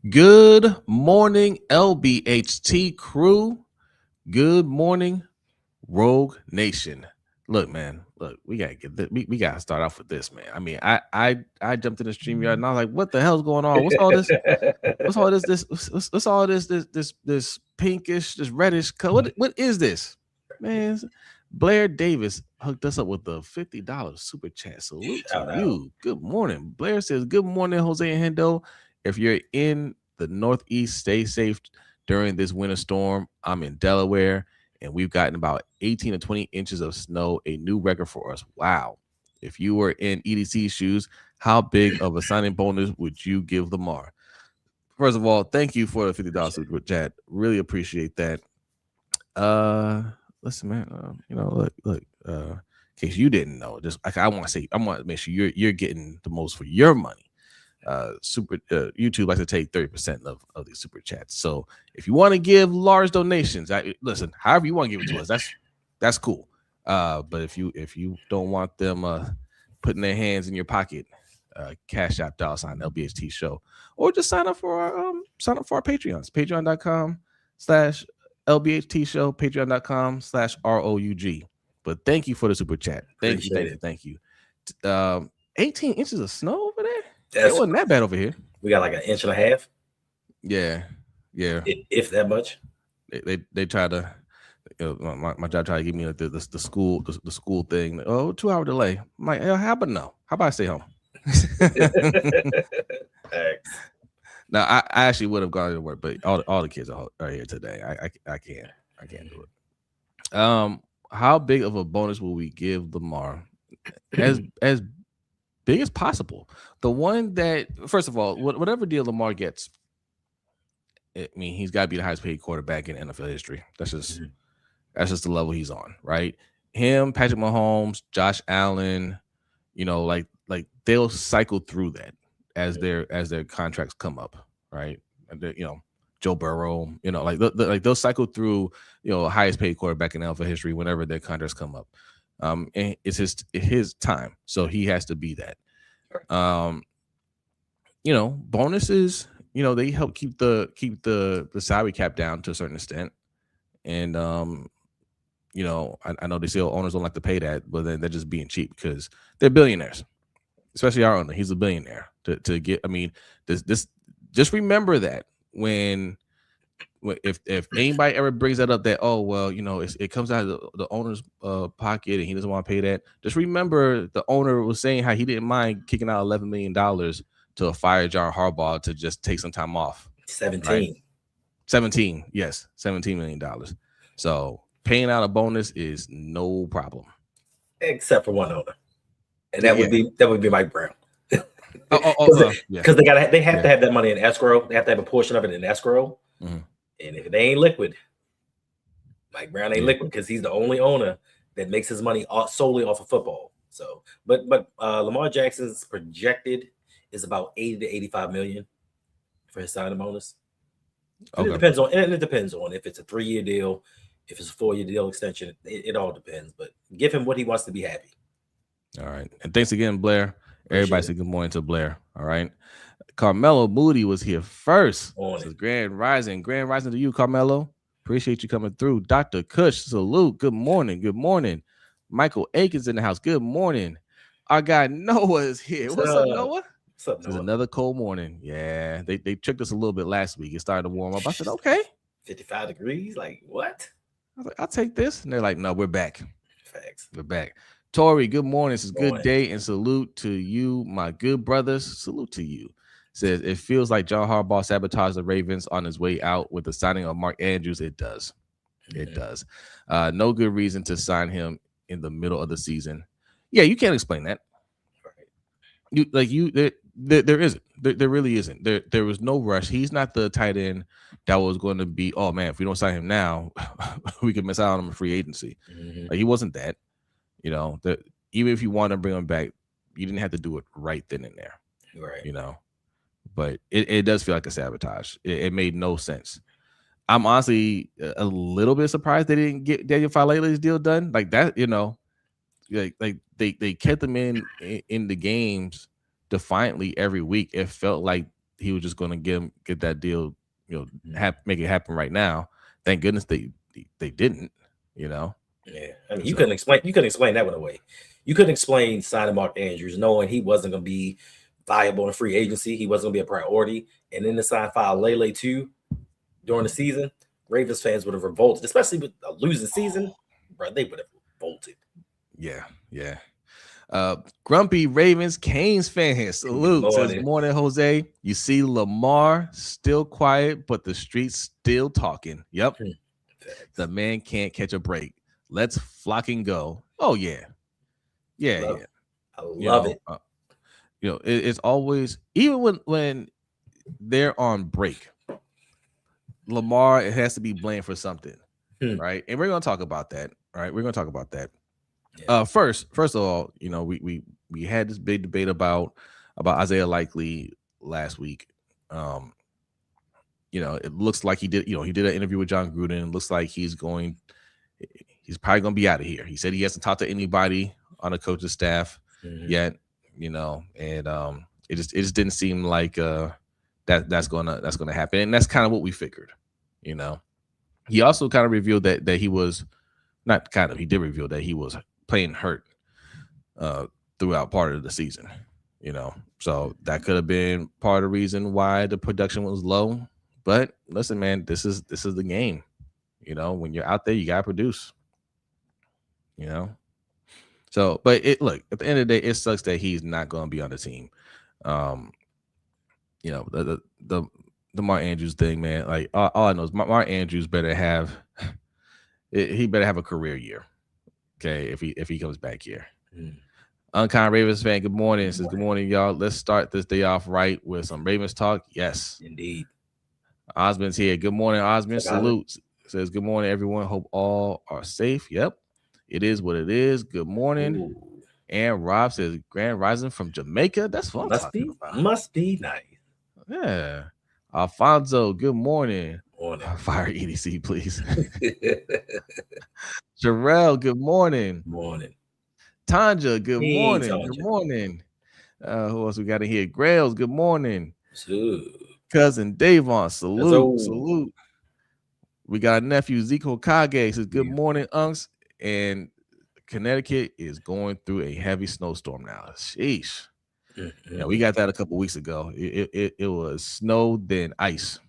Good morning, LBHT crew. Good morning, Rogue Nation. Look, man. Look, we gotta get this. We gotta start off with this, man. I mean, I jumped in the stream yard and I was like, "What the hell's going on? What's all this? What's all this? What's all this pinkish, this reddish color? What is this, man?" Blair Davis hooked us up with the $50 super chat. Salute to Shout out. you. Good morning. Blair says, "Good morning, Jose and Hendo. If you're in the Northeast, stay safe during this winter storm. I'm in Delaware, and we've gotten about 18 to 20 inches of snow, a new record for us. Wow. If you were in EDC shoes, how big of a signing bonus would you give Lamar?" First of all, thank you for the $50 super chat. Really appreciate that. Listen, man. Look. In case you didn't know, just like I want to make sure you're getting the most for your money. YouTube likes to take 30% of these super chats. So if you want to give large donations, listen, however you want to give it to us, that's cool. But if you don't want them putting their hands in your pocket, Cash App $ LBHT show, or just sign up for our Patreons, patreon.com/LBHT show, patreon.com/ROUG. But thank you for the super chat. Thank you. 18 inches of snow over there. It wasn't that bad over here. We got like an inch and a half. Yeah. If that much. They try to. My job tried to give me the school thing. 2-hour delay. I'm like, how about no? How about I stay home? Now I actually would have gone to work, but all the kids are here today. I can't do it. How big of a bonus will we give Lamar? As big as possible. The one that, first of all, whatever deal Lamar gets, I mean, he's got to be the highest paid quarterback in NFL history. That's just the level he's on, right? Him, Patrick Mahomes, Josh Allen, like they'll cycle through that as their contracts come up, right? Joe Burrow, like they'll cycle through, highest paid quarterback in NFL history whenever their contracts come up. And it's his time, so he has to be that. Bonuses, they help keep the salary cap down to a certain extent, and I know they say owners don't like to pay that, but then they're just being cheap because they're billionaires, especially our owner. He's a billionaire to get. I mean, this just remember that if anybody ever brings that up, that it comes out of the owner's pocket and he doesn't want to pay that, just remember the owner was saying how he didn't mind kicking out $11 million to fire John Harbaugh to just take some time off. 17, yes, $17 million. So paying out a bonus is no problem, except for one owner, and that would be Mike Brown. Because they have to have that money in escrow. They have to have a portion of it in escrow. Mm-hmm. And if they ain't liquid, Mike Brown ain't liquid because he's the only owner that makes his money solely off of football. So, but Lamar Jackson's projected is about 80 to 85 million for his signing bonus. Okay. It depends on if it's a 3-year deal, if it's a 4-year deal extension. It all depends. But give him what he wants to be happy. All right, and thanks again, Blair. Everybody say good morning to Blair. All right. Carmelo Moody was here first. Says Grand Rising to you, Carmelo. Appreciate you coming through. Dr. Kush, salute. Good morning. Michael Aikens in the house. Good morning. Our guy Noah is here. What's up, Noah? What's up, Noah? It's another cold morning. Yeah, they tricked us a little bit last week. It started to warm up. I said, okay. 55 degrees? Like, what? I was like, I'll take this. And they're like, no, we're back. Facts. We're back. Tori, good morning. This is good day and salute to you, my good brothers. Salute to you. Says it feels like John Harbaugh sabotaged the Ravens on his way out with the signing of Mark Andrews. It does. It does. No good reason to sign him in the middle of the season. Yeah, you can't explain that. Right. There isn't. There really isn't. There was no rush. He's not the tight end that was going to be, oh man, if we don't sign him now, we could miss out on him in free agency. Like, he wasn't that. Even if you want to bring him back, you didn't have to do it right then and there. Right. But it does feel like a sabotage. It made no sense. I'm honestly a little bit surprised they didn't get Daniel Falele's deal done. Like that, like they kept them in the games defiantly every week. It felt like he was just going to get that deal, make it happen right now. Thank goodness they didn't, you know. Yeah, I mean, So you couldn't explain that one away. You couldn't explain signing Mark Andrews knowing he wasn't going to be viable in free agency. He wasn't going to be a priority, and then to sign file Lele too during the season. Ravens fans would have revolted, especially with a losing season, bro. They would have revolted. yeah. Grumpy Ravens Canes fan salute says morning Jose. You see Lamar still quiet, but the streets still talking. Yep. The man can't catch a break. Let's flock and go. Oh yeah. I love it. It's always, even when they're on break, Lamar, it has to be blamed for something. Right. And we're gonna talk about that. Right. We're gonna talk about that. Yeah. First of all, we had this big debate about Isaiah Likely last week. It looks like he did an interview with John Gruden. It looks like he's probably going to be out of here. He said he hasn't talked to anybody on the coach's staff yet, and it just didn't seem like that's gonna happen. And that's kind of what we figured. He also kind of revealed that he was not kind of, he did reveal that he was playing hurt throughout part of the season, so that could have been part of the reason why the production was low. But listen, man, this is the game. When you're out there, you gotta produce. So, but look, at the end of the day, it sucks that he's not going to be on the team. The Mark Andrews thing, man. Like all I know is Mark Andrews better have a career year. Okay, if he comes back here. Unkind Ravens fan, good morning. Says good morning, y'all. Let's start this day off right with some Ravens talk. Yes, indeed. Osmond's here. Good morning, Osmond. Salutes. Says good morning, everyone. Hope all are safe. Yep, it is what it is. Good morning. Ooh. And Rob says Grand Rising from Jamaica. That's what I'm talking about. Must be nice. Yeah. Alfonso, good morning. Fire EDC, please. Jarrell, good morning. Morning. Tanja, good morning. Tanja. Good morning. Who else we got in here? Grails, good morning. Cousin Davon, salute. We got a nephew, Zico Kage, says good morning, Unks. And Connecticut is going through a heavy snowstorm now. Sheesh. Yeah, we got that a couple weeks ago. It was snow, then ice.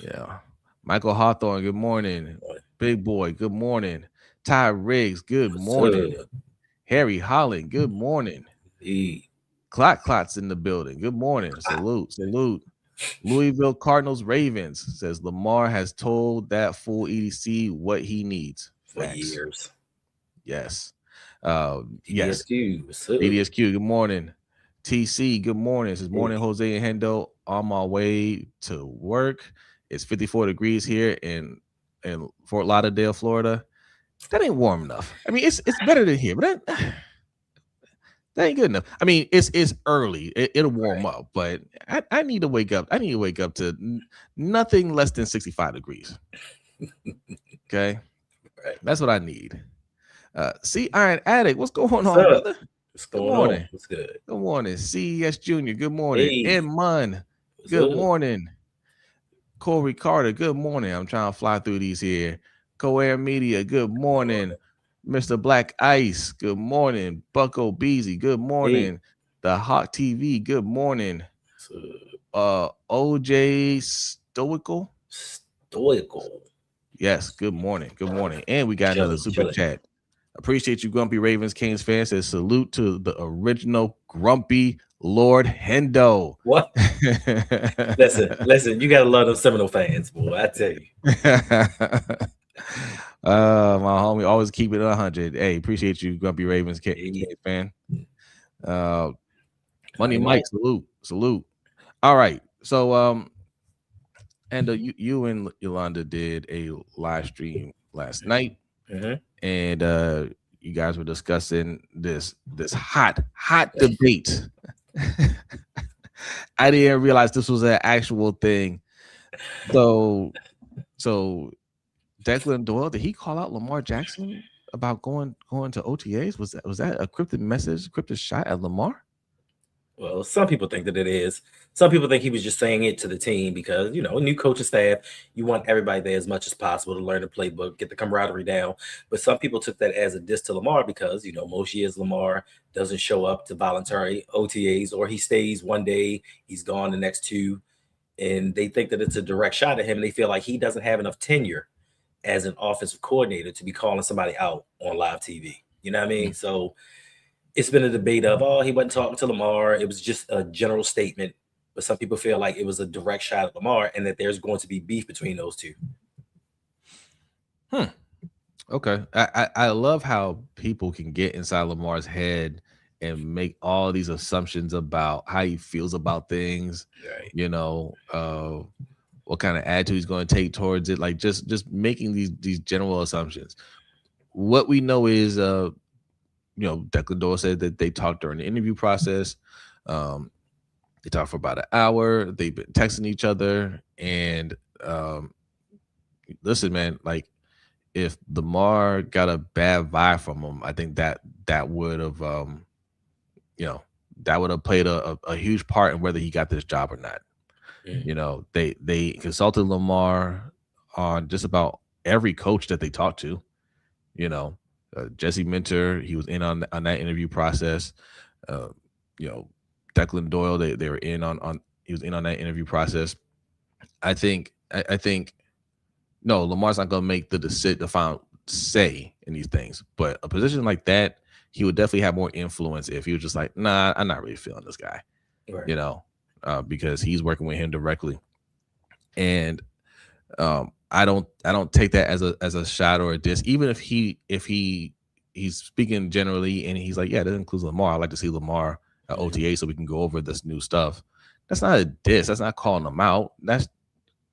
Yeah. Michael Hawthorne, good morning. Big Boy, good morning. Ty Riggs, good morning. Harry Holland, good morning. Clot's in the building. Good morning. Salute. Louisville Cardinals Ravens says Lamar has told that fool EDC what he needs. For years. Yes. Yes. ADSQ, good morning. TC, good morning. It says morning, Jose and Hendo. On my way to work. It's 54 degrees here in Fort Lauderdale, Florida. That ain't warm enough. I mean, it's better than here, but that ain't good enough. I mean, it's early. It'll warm up, but I need to wake up. I need to wake up to nothing less than 65 degrees. Okay. Right. That's what I need. See, Iron Addict, what's going on, brother? What's going on? What's good? Good morning. CES Jr., good morning. And Mun, good morning. Corey Carter, good morning. I'm trying to fly through these here. Co-Air Media, good morning. Mr. Black Ice, good morning. Bucko Beasy, good morning. The Hawk TV, good morning. OJ Stoical. Yes, good morning. Good morning. And we got another super chat. Appreciate you, Grumpy Ravens Canes fans. Says salute to the original Grumpy Lord Hendo. What? listen, you gotta love them Seminole fans, boy. I tell you. My homie always keep it 100. Hey, appreciate you, Grumpy Ravens Canes fan. Money Mike, salute. All right. So and you and Yolanda did a live stream last night. And you guys were discussing this hot debate. I didn't realize this was an actual thing. So Declan Doyle, did he call out Lamar Jackson about going to OTAs? Was that a cryptic message, cryptic shot at Lamar? Well, some people think that it is. Some people think he was just saying it to the team because, new coaching staff, you want everybody there as much as possible to learn the playbook, get the camaraderie down. But some people took that as a diss to Lamar because, most years Lamar doesn't show up to voluntary OTAs, or he stays one day, he's gone the next two. And they think that it's a direct shot at him. And they feel like he doesn't have enough tenure as an offensive coordinator to be calling somebody out on live TV. You know what I mean? So it's been a debate of, oh, he wasn't talking to Lamar. It was just a general statement. But some people feel like it was a direct shot at Lamar and that there's going to be beef between those two. Okay. I love how people can get inside Lamar's head and make all these assumptions about how he feels about things, Right. what kind of attitude he's going to take towards it. Like just making these general assumptions. What we know is Declan Doyle said that they talked during the interview process. They talked for about an hour. They've been texting each other. And listen, man, like if Lamar got a bad vibe from him, I think that would have that would have played a huge part in whether he got this job or not. They consulted Lamar on just about every coach that they talked to. Jesse Minter, he was in on that interview process. Uh, Declan Doyle, they were in on he was in on that interview process. I think no, Lamar's not gonna make the final say in these things. But a position like that, he would definitely have more influence if he was just like, nah, I'm not really feeling this guy. Right. Because he's working with him directly. And I don't take that as a shot or a diss. Even if he's speaking generally and he's like, yeah, that includes Lamar. I'd like to see Lamar at OTA so we can go over this new stuff. That's not a diss. That's not calling them out. That's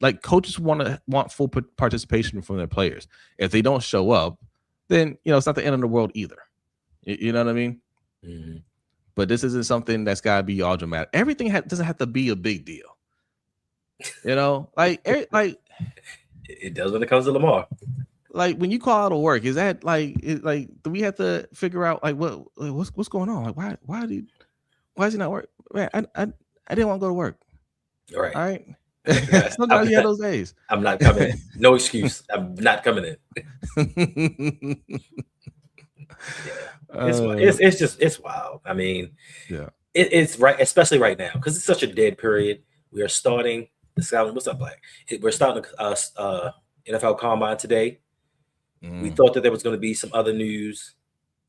like coaches want full participation from their players. If they don't show up, then it's not the end of the world either. You know what I mean? Mm-hmm. But this isn't something that's got to be all dramatic. Everything doesn't have to be a big deal. Like it does when it comes to Lamar. Like when you call out of work, is that do we have to figure out like what's going on? Like why is he not work? Man, I didn't want to go to work. All right. All right. Sometimes you have those days. I'm not coming in. No excuse. I'm not coming in. It's wild. I mean, yeah, it's right, especially right now because it's such a dead period. We are starting the scouting. What's up, Black? We're starting the NFL Combine today. We thought that there was going to be some other news,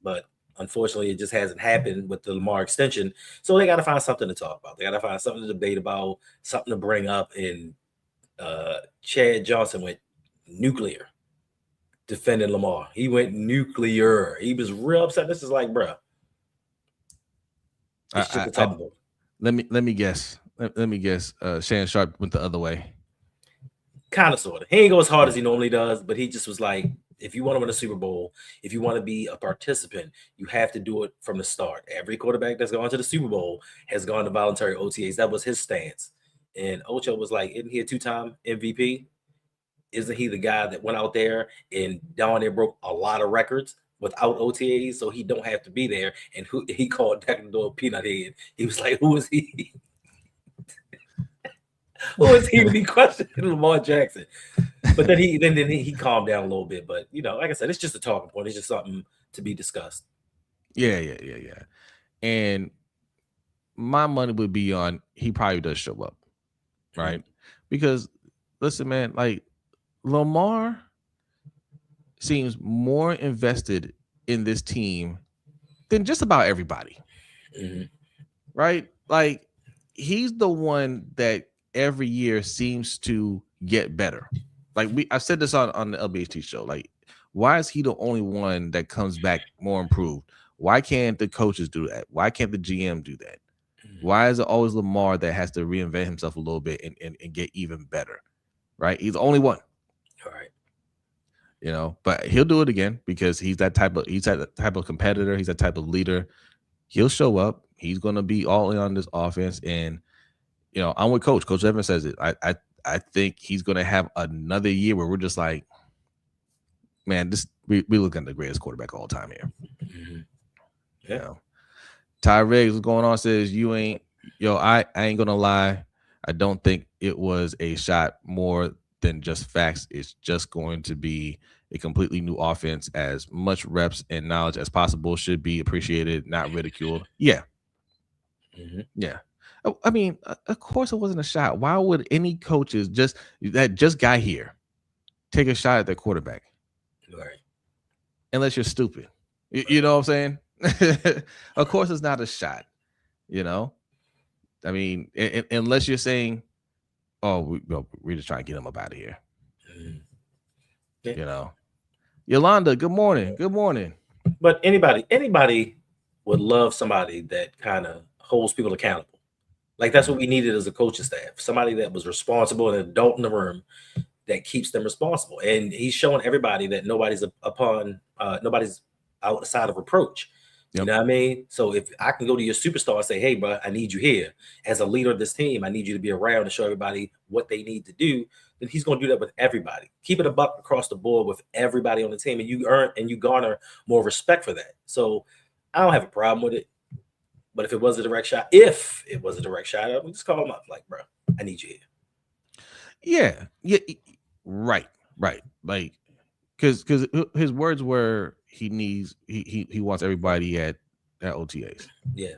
but unfortunately, it just hasn't happened with the Lamar extension. So they got to find something to talk about. They got to find something to debate about, something to bring up. And Chad Johnson went nuclear defending Lamar. He went nuclear. He was real upset. This is like, bro. It's just a talking point. Let me guess. Let me guess. Shannon Sharp went the other way. Kind of, sort of. He ain't go as hard as he normally does, but he just was like, if you want to win a Super Bowl, if you want to be a participant, you have to do it from the start. Every quarterback that's gone to the Super Bowl has gone to voluntary OTAs. That was his stance. And Ocho was like, isn't he a two-time MVP? Isn't he the guy that went out there and down there broke a lot of records without OTAs, so he don't have to be there? And he called Declan Doyle peanut head. He was like, who is he? Who is he to be questioning Lamar Jackson? But then he calmed down a little bit. But like I said, it's just a talking point. It's just something to be discussed. Yeah. And my money would be on he probably does show up, right? Because listen, man, like Lamar seems more invested in this team than just about everybody, right? Like he's the one that every year seems to get better. Like I said this on the LBHTShow. Like, why is he the only one that comes back more improved? Why can't the coaches do that? Why can't the GM do that? Why is it always Lamar that has to reinvent himself a little bit and get even better? Right? He's the only one. All right. But he'll do it again because he's that type of competitor. He's that type of leader. He'll show up. He's gonna be all in on this offense. And I'm with Coach. Coach Evans says it. I think he's gonna have another year where we're just like, man, we looking at the greatest quarterback of all time here. Yeah. Ty Riggs, what's going on? Says you ain't I ain't gonna lie. I don't think it was a shot more than just facts. It's just going to be a completely new offense. As much reps and knowledge as possible should be appreciated, not ridiculed. Yeah, yeah. I mean, of course it wasn't a shot. Why would any coaches just got here take a shot at their quarterback? Right. Unless you're stupid. You know what I'm saying? Of course it's not a shot, you know? I mean, unless you're saying, oh, we're just trying to get him up out of here. Yeah. You know? Yolanda, good morning. Good morning. But anybody would love somebody that kind of holds people accountable. Like that's what we needed as a coaching staff. Somebody that was responsible, an adult in the room that keeps them responsible. And he's showing everybody that nobody's outside of reproach. You know what I mean? So if I can go to your superstar and say, hey, bro, I need you here as a leader of this team. I need you to be around and show everybody what they need to do. Then he's going to do that with everybody. Keep it a buck across the board with everybody on the team. And you garner more respect for that. So I don't have a problem with it. But if it was a direct shot, I would just call him up like, bro, I need you here. Yeah. Right. Like, because his words were he wants everybody at OTAs. Yeah.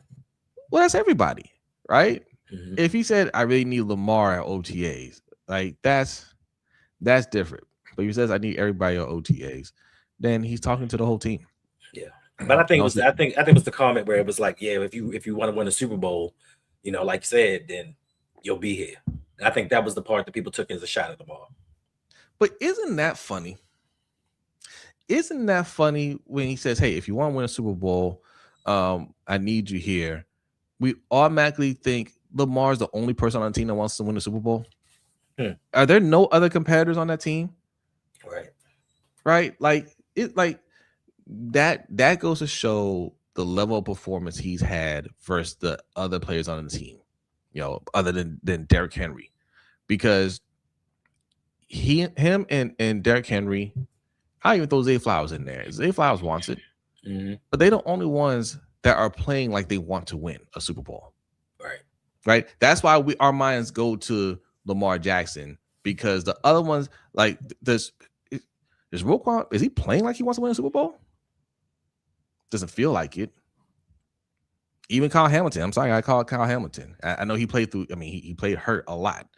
Well, that's everybody, right? If he said I really need Lamar at OTAs, like that's different. But if he says I need everybody at OTAs, then he's talking to the whole team. Yeah. But I think it was the comment where it was like, yeah, if you want to win a Super Bowl, like you said, then you'll be here. And I think that was the part that people took as a shot at Lamar. But isn't that funny? Isn't that funny when he says, hey, if you want to win a Super Bowl, I need you here. We automatically think Lamar's the only person on the team that wants to win the Super Bowl. Are there no other competitors on that team? Right. Like that goes to show the level of performance he's had versus the other players on the team, other than Derrick Henry, because him and Derrick Henry, I even throw Zay Flowers in there. Zay Flowers wants it, but they're the only ones that are playing like they want to win a Super Bowl. Right. That's why our minds go to Lamar Jackson, because the other ones, like is Roquan, is he playing like he wants to win a Super Bowl? Doesn't feel like it. Even Kyle Hamilton. I'm sorry, I call it Kyle Hamilton. I know he played through. I mean, he played hurt a lot,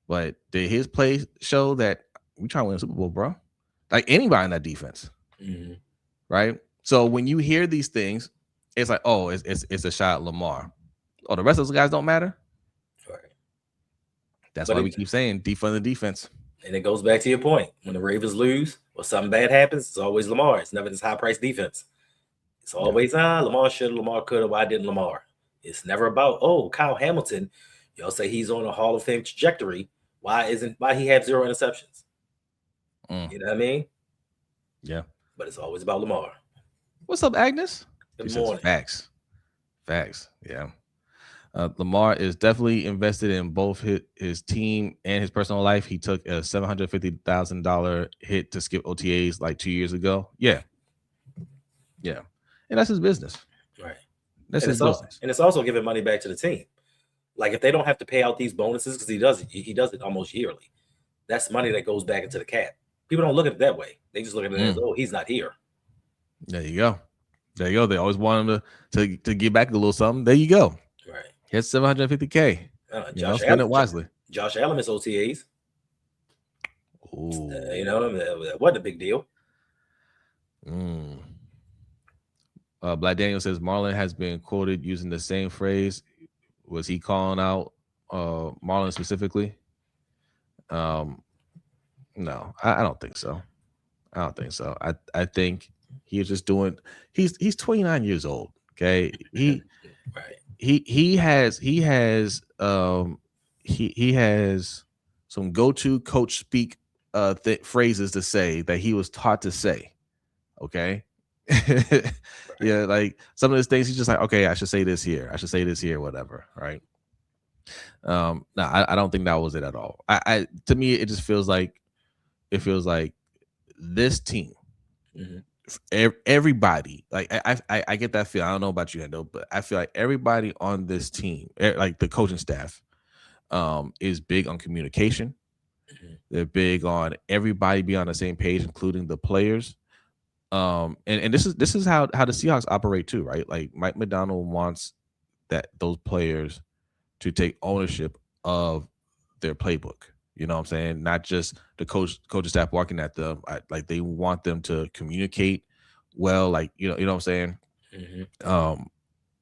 But did his play show that we trying to win a Super Bowl, bro? Like anybody in that defense, right? So when you hear these things, it's like, oh, it's a shot at Lamar. Oh, the rest of those guys don't matter. That's why we keep saying defund the defense. And it goes back to your point. When the Ravens lose or something bad happens, it's always Lamar. It's never this high-priced defense. It's always, Lamar should, Lamar could, why didn't Lamar? It's never about, Kyle Hamilton. Y'all say he's on a Hall of Fame trajectory. Why he have 0 interceptions? You know what I mean? Yeah. But it's always about Lamar. What's up, Agnes? Good morning. Facts. Yeah. Lamar is definitely invested in both his team and his personal life. He took a $750,000 hit to skip OTAs like 2 years ago. Yeah. And that's his business. Right. That's his business. And it's also giving money back to the team. Like if they don't have to pay out these bonuses, because he does it almost yearly. That's money that goes back into the cap. People don't look at it that way. They just look at it as, he's not here. There you go. They always want him to give back a little something. There you go. Right. Here's $750K. Spend it wisely. Josh Allen is OTAs. Ooh. That wasn't a big deal. Black Daniel says Marlon has been quoted using the same phrase. Was he calling out Marlon specifically? No, I don't think so. I think he is just doing. He's 29 years old. Okay, he has some go-to coach speak phrases to say that he was taught to say. Okay. Yeah, like some of those things he's just like, okay, I should say this here, whatever, right? No, I don't think that was it at all. To me, it just feels like this team everybody, like I get that feel. I don't know about you, Hendo, but I feel like everybody on this team, like the coaching staff, is big on communication. They're big on everybody be on the same page, including the players. And this is how the Seahawks operate too, right? Like Mike McDonald wants that those players to take ownership of their playbook. You know what I'm saying? Not just the coaching staff working at them. Like they want them to communicate well. Like you know what I'm saying.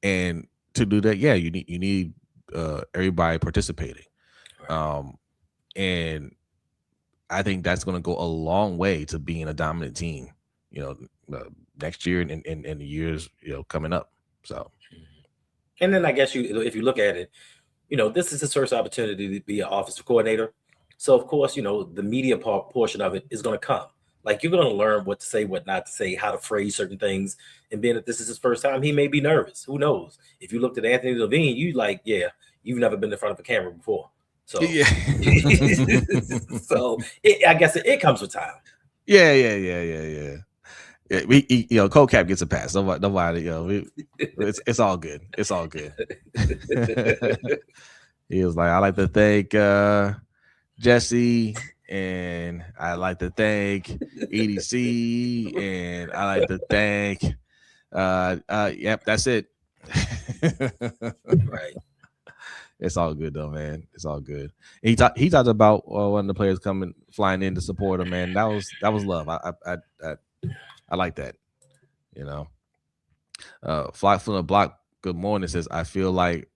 And to do that, yeah, you need everybody participating. And I think that's going to go a long way to being a dominant team. Next year and the years coming up. So, and then I guess if you look at it, this is his first opportunity to be an offensive coordinator. So of course, the media portion of it is going to come. Like you're going to learn what to say, what not to say, how to phrase certain things. And being that this is his first time, he may be nervous. Who knows? If you looked at Anthony Levine, you like, yeah, you've never been in front of a camera before. So, yeah. So I guess it comes with time. Yeah. Yeah, Cold Cap gets a pass. Nobody, it's all good. It's all good. He was like, I like to thank Jesse, and I like to thank EDC, and I like to thank yep, that's it. Right. It's all good though, man. It's all good. He talked about one of the players flying in to support him, man. That was love. I like that. Fly from the block. Good morning. Says I feel like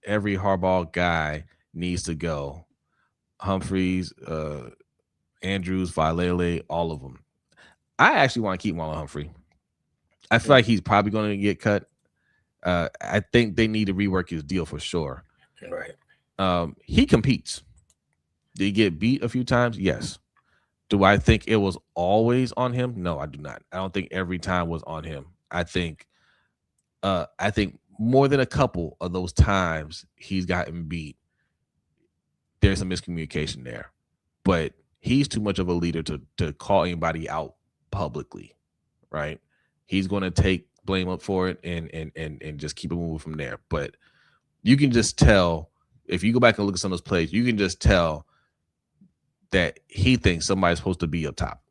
every hardball guy needs to go. Humphreys, Andrews, Valele, all of them. I actually want to keep Marlon Humphrey. I feel like he's probably going to get cut. I think they need to rework his deal for sure. Right. He competes. Did he get beat a few times? Yes. Do I think it was always on him? No, I do not. I don't think every time was on him. I think more than a couple of those times he's gotten beat, there's some miscommunication there. But he's too much of a leader to call anybody out publicly, right? He's going to take blame up for it and just keep it moving from there. But you can just tell, if you go back and look at some of those plays, you can just tell that he thinks somebody's supposed to be up top.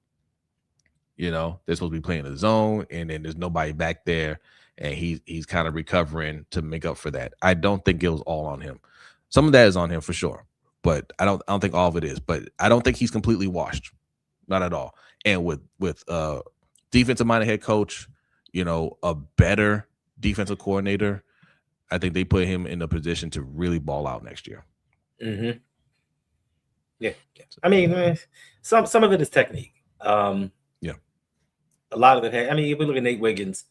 They're supposed to be playing the zone, and then there's nobody back there, and he's kind of recovering to make up for that. I don't think it was all on him. Some of that is on him for sure, but I don't think all of it is. But I don't think he's completely washed, not at all. And with defensive-minded head coach, a better defensive coordinator, I think they put him in a position to really ball out next year. Mm-hmm. Yeah. I mean, some of it is technique. Yeah. A lot of it. If we look at Nate Wiggins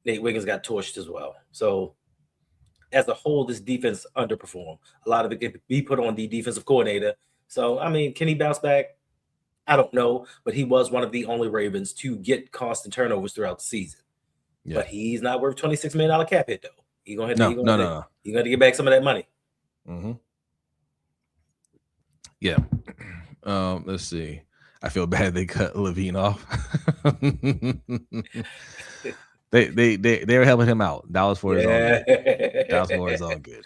got torched as well. So as a whole, this defense underperformed. A lot of it can be put on the defensive coordinator. So, can he bounce back? I don't know, but he was one of the only Ravens to get constant turnovers throughout the season. Yeah. But he's not worth $26 million cap hit, though. He's going to have to get back some of that money. Mm-hmm. Yeah. Let's see. I feel bad they cut Levine off. they were helping him out. That was for his own good. That was for his own good.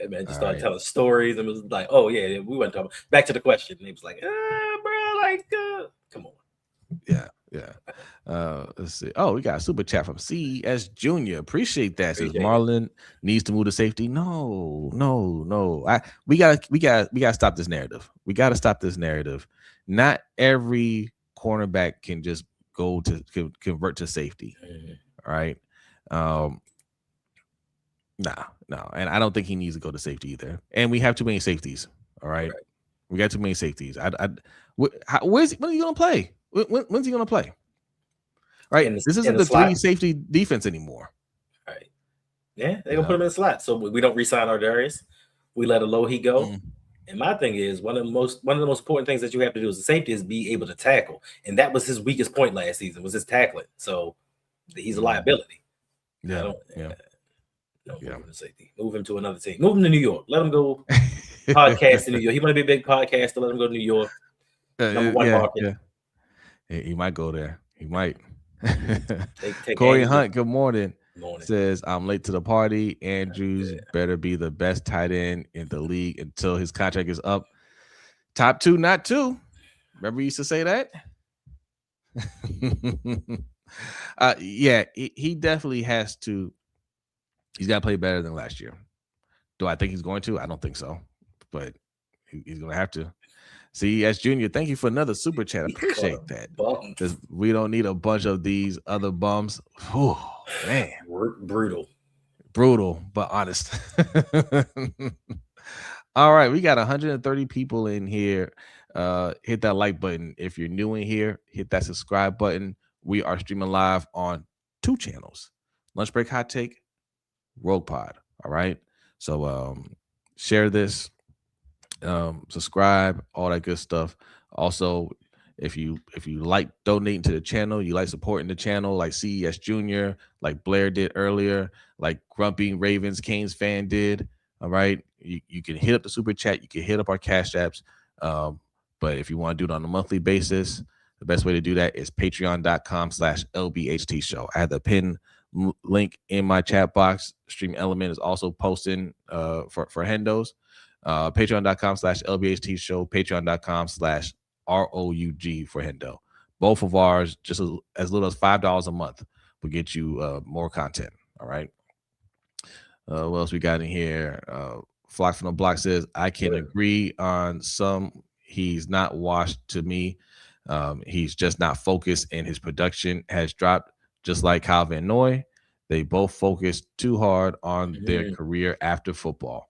Yeah, man, just started telling stories and was like, oh yeah, we went talking back to the question. And he was like, bro, like, come on. Yeah. Let's see. Oh, we got a super chat from CS Jr. Appreciate that. Says Marlon needs to move to safety. No. We gotta stop this narrative. We gotta stop this narrative. Not every cornerback can just go to convert to safety. All right. No. And I don't think he needs to go to safety either. And we have too many safeties. All right. We got too many safeties. When are you gonna play? When's he gonna play? Right. This isn't the three safety defense anymore. Right. Yeah, they're gonna put him in the slot. So we don't re-sign Ardarius. We let Alohi go. Mm. And my thing is one of the most important things that you have to do as a safety is be able to tackle. And that was his weakest point last season, was his tackling. So he's a liability. Yeah. Move him to safety. Move him to another team. Move him to New York. Let him go podcast in New York. He want to be a big podcaster. Let him go to New York. Number one market. Yeah. He might go there. He might. Take Corey Andrews Hunt, good morning. morning. Says I'm late to the party. Andrews better be the best tight end in the league until his contract is up. Top two, not two. Remember you used to say that? Yeah, he definitely has to. He's got to play better than last year. Do I think he's going to? I don't think so, but he's going to have to. CES Junior, thank you for another super chat. He caught Appreciate a that. bum. Because we don't need a bunch of these other bums. Whew, man, Brutal. brutal, but honest. All right, we got 130 people in here. Hit that like button. If you're new in here, hit that subscribe button. We are streaming live on 2 channels: Lunch Break Hot Take, Rogue Pod. All right. So share this, subscribe, all that good stuff. Also, if you like donating to the channel, you like supporting the channel, like CES Junior, like Blair did earlier, like Grumpy Ravens Canes fan did. All right, you can hit up the super chat, you can hit up our cash apps. But if you want to do it on a monthly basis, the best way to do that is patreon.com/LBHT show. I have the pin link in my chat box. Stream Element is also posting for Hendo's. Patreon.com/LBHT show, patreon.com/ROUG for Hendo. Both of ours, just as little as $5 a month, will get you more content. All right. What else we got in here? Flock from the Block says, I can agree on some. He's not washed to me. He's just not focused, and his production has dropped, just like Kyle Van Noy. They both focus too hard on their career after football.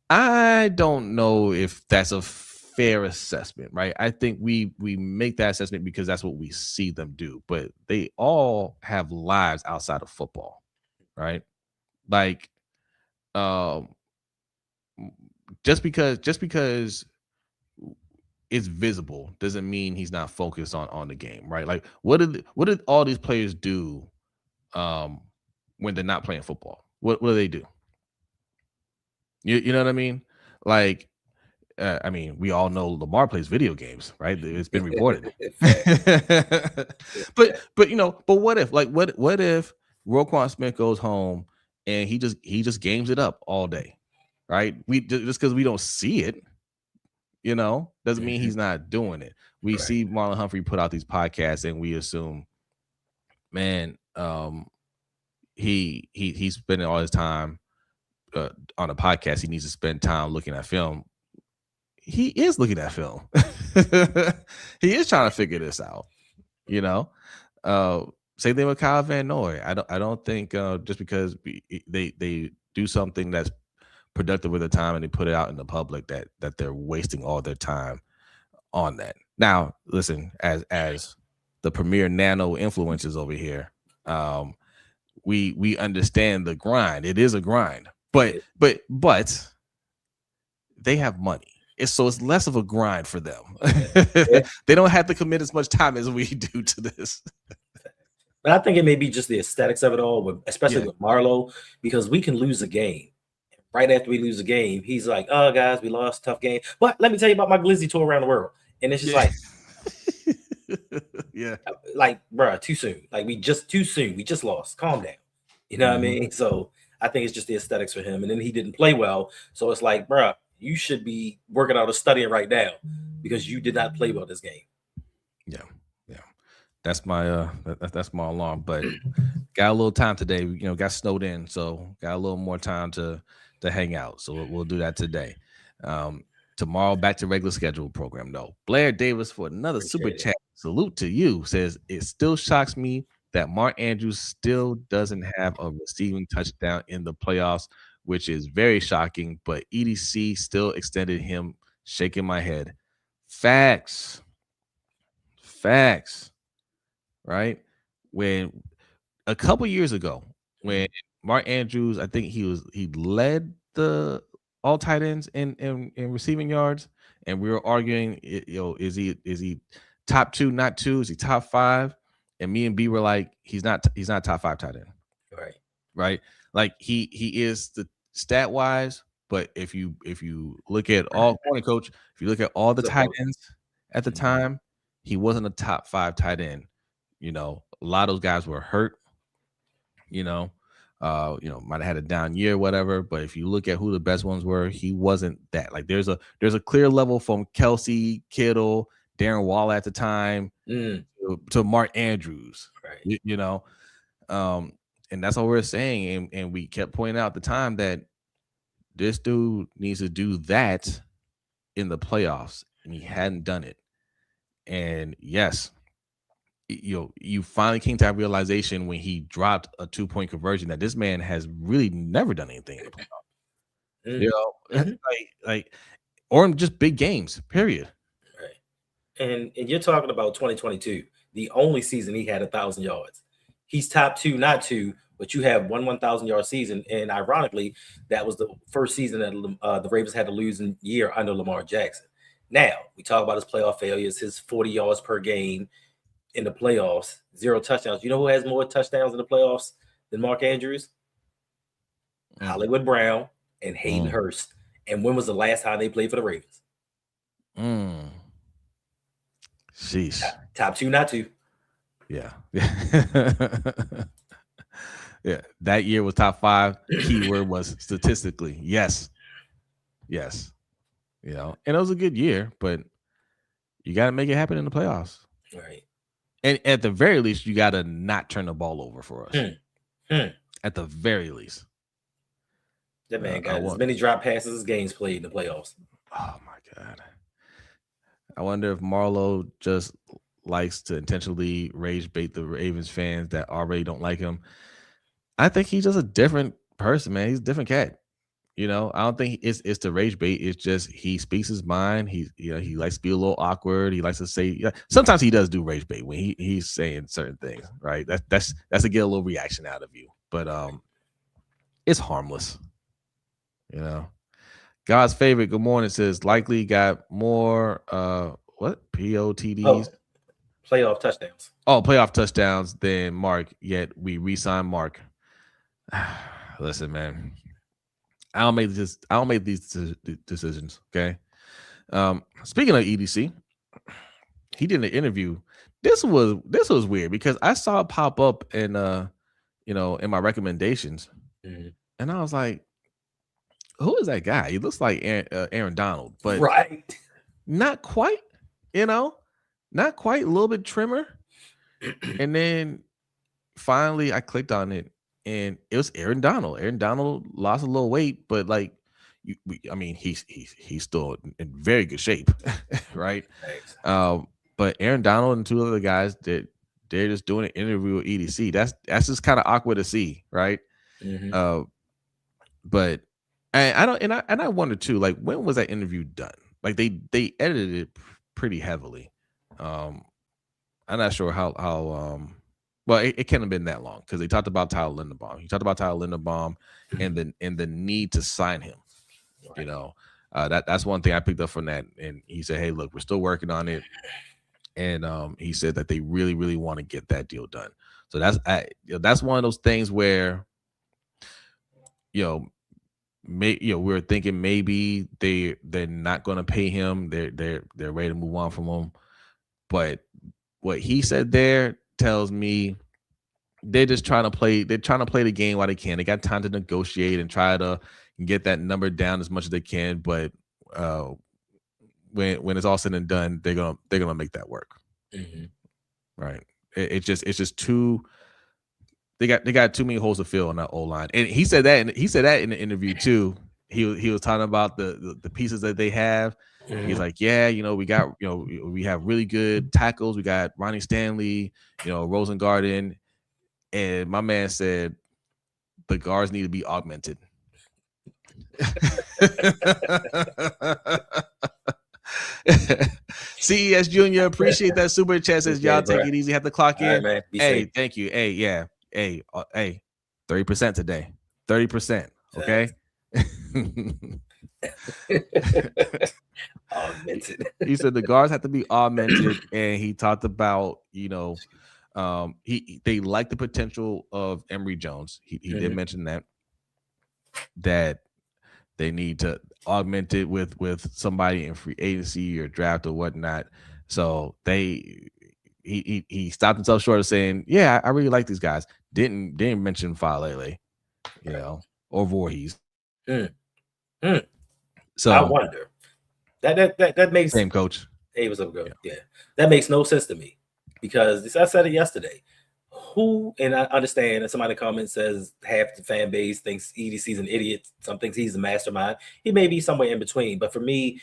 I don't know if that's a fair assessment, right? I think we make that assessment because that's what we see them do, but they all have lives outside of football, right? Like, just because it's visible doesn't mean he's not focused on the game, right? Like, what did all these players do when they're not playing football? What do they do? You know what I mean? Like, I mean, we all know Lamar plays video games, right? It's been reported. but what if, what if Roquan Smith goes home and he just games it up all day, right? We just because we don't see it, doesn't mean he's not doing it. We see Marlon Humphrey put out these podcasts and we assume, man, he's spending all his time on a podcast. He needs to spend time looking at film. He is looking at film. He is trying to figure this out. Same thing with Kyle Van Noy. I don't think just because they do something that's productive with the time and they put it out in the public that they're wasting all their time on that. Now, listen, as the premier nano influencers over here, we understand the grind. It is a grind, but they have money. So it's less of a grind for them. They don't have to commit as much time as we do to this. But I think it may be just the aesthetics of it all, especially with Marlo, because we can lose a game. Right after we lose a game, he's like, "Oh, guys, we lost, tough game." But let me tell you about my glizzy tour around the world, and it's just like, like, bro, too soon. Like too soon. We just lost. Calm down. You know what I mean? So I think it's just the aesthetics for him, and then he didn't play well, so it's like, bro, you should be working out or studying right now because you did not play well this game. Yeah. That's my that's my alarm. But got a little time today. Got snowed in, so got a little more time to hang out. So we'll do that today. Tomorrow, back to regular schedule program. No, Blair Davis for another super chat. Salute to you. Says it still shocks me that Mark Andrews still doesn't have a receiving touchdown in the playoffs, which is very shocking. But EDC still extended him. Shaking my head. Facts. Right? When a couple years ago, when Mark Andrews, I think he led the all tight ends in receiving yards, and we were arguing, is he top 2, not 2? Is he top 5? And me and B were like, he's not top 5 tight end. Right. Like he is the stat wise, but if you look at all corner coach, if you look at all the tight ends at the time, he wasn't a top 5 tight end, a lot of those guys were hurt. You know, might have had a down year, whatever. But if you look at who the best ones were, he wasn't that. Like there's a clear level from Kelsey, Kittle, Darren Waller at the time to Mark Andrews. Right. You know, and that's all we're saying. And we kept pointing out at the time that this dude needs to do that in the playoffs, and he hadn't done it. And yes, you finally came to that realization when he dropped a 2-point conversion that this man has really never done anything in the playoffs. Like or in just big games, period. Right. And you're talking about 2022, the only season he had 1,000 yards. He's top two, not two, but you have 1,000-yard season. And ironically, that was the first season that the Ravens had to lose in year under Lamar Jackson. Now, we talk about his playoff failures, his 40 yards per game in the playoffs, 0 touchdowns. You know who has more touchdowns in the playoffs than Mark Andrews? Hollywood Brown and Hayden Hurst. And when was the last time they played for the Ravens? Sheesh. Top two, not two. Yeah. Yeah. That year was top 5. Keyword was statistically. Yes. Yes. And it was a good year, but you got to make it happen in the playoffs. Right. And at the very least, you got to not turn the ball over for us. At the very least. That man got as many drop passes as games played in the playoffs. Oh, my God. I wonder if Marlo just likes to intentionally rage bait the Ravens fans that already don't like him. I think he's just a different person, man. He's a different cat. I don't think it's the rage bait. It's just he speaks his mind. He likes to be a little awkward. He likes to say sometimes he does do rage bait when he's saying certain things, right? That's to get a little reaction out of you. But it's harmless. God's favorite, good morning, says likely got more POTDs? Playoff touchdowns. Oh, playoff touchdowns than Mark, yet we re-signed Mark. Listen, man. I don't make these decisions, okay? Speaking of EDC, he did an interview. This was weird because I saw it pop up in in my recommendations. And I was like, who is that guy? He looks like Aaron Donald, but right. Not quite, not quite, a little bit trimmer. And then finally I clicked on it and it was Aaron Donald. Aaron Donald lost a little weight, but like, he's still in very good shape, right? But Aaron Donald and 2 other guys that they're just doing an interview with EDC. That's just kind of awkward to see, right? But I don't, and I wonder too, like when was that interview done? Like they edited it pretty heavily. I'm not sure how well it can't have been that long because they talked about Tyler Linderbaum. He talked about Tyler Linderbaum and the need to sign him. Right. That's one thing I picked up from that. And he said, "Hey, look, we're still working on it." And he said that they really, really want to get that deal done. So that's one of those things where we were thinking maybe they're not going to pay him. They're ready to move on from him. But what he said there tells me they're just trying to play. They're trying to play the game while they can. They got time to negotiate and try to get that number down as much as they can. But when it's all said and done, they're gonna make that work. Right? It's just too. They got too many holes to fill on that O line, and he said that. And he said that in the interview too. He was talking about the pieces that they have. He's like, yeah, we have really good tackles. We got Ronnie Stanley, Rosengarten, and my man said the guards need to be augmented. CES Junior, appreciate that super chat. Says y'all take it easy. Have to clock in. Right, hey, thank you. Hey, yeah. Hey, 30% today. 30%. Okay. Augmented. He said the guards have to be augmented, and he talked about they like the potential of Emory Jones. He did mention that they need to augment it with somebody in free agency or draft or whatnot. So they he stopped himself short of saying, "Yeah, I really like these guys." Didn't mention Falele, or Voorhees. Mm, mm. I So wonder. That makes same coach. hey, what's up, girl? Yeah. Yeah, that makes no sense to me because I said it yesterday. Who and I understand that somebody in the comments says half the fan base thinks EDC's an idiot. Some thinks he's a mastermind. He may be somewhere in between. But for me,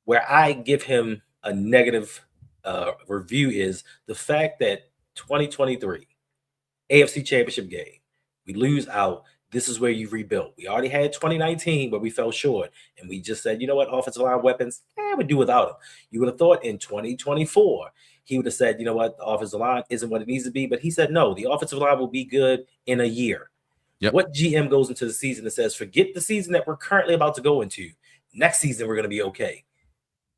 where I give him a negative review is the fact that 2023 AFC Championship game, we lose out. This is where you rebuilt. We already had 2019 where we fell short, and we just said, you know what, offensive line weapons, we do without them. You would have thought in 2024 he would have said, you know what, the offensive line isn't what it needs to be, but he said no, the offensive line will be good in a year. Yep. What GM goes into the season and says, forget the season that we're currently about to go into. Next season we're going to be okay.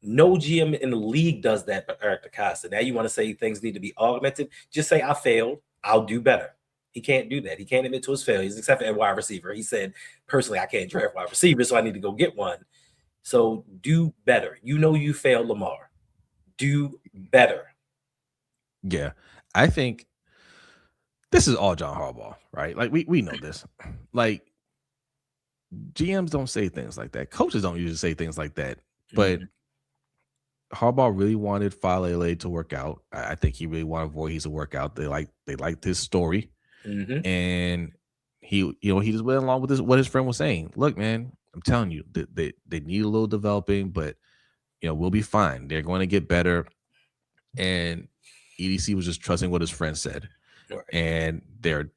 No GM in the league does that but Eric DeCosta. Now you want to say things need to be augmented? Just say I failed. I'll do better. He can't do that. He can't admit to his failures, except for at wide receiver. He said, personally, I can't draft wide receiver, so I need to go get one. So do better. You know you failed, Lamar. Do better. Yeah. I think this is all John Harbaugh, right? Like we know this. Like GMs don't say things like that. Coaches don't usually say things like that. But Harbaugh really wanted Falele to work out. I think he really wanted Voorhees to work out. They liked his story. And he just went along with what his friend was saying. Look, man, I'm telling you, they need a little developing, but we'll be fine. They're going to get better. And EDC was just trusting what his friend said. Right. And they're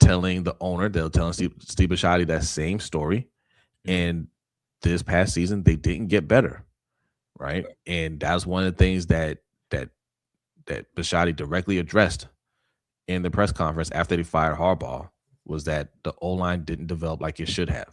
telling the owner, they're telling Steve Bisciotti that same story. And this past season, they didn't get better. Right. And that was one of the things that Bisciotti directly addressed in the press conference after they fired Harbaugh, was that the O-line didn't develop like it should have.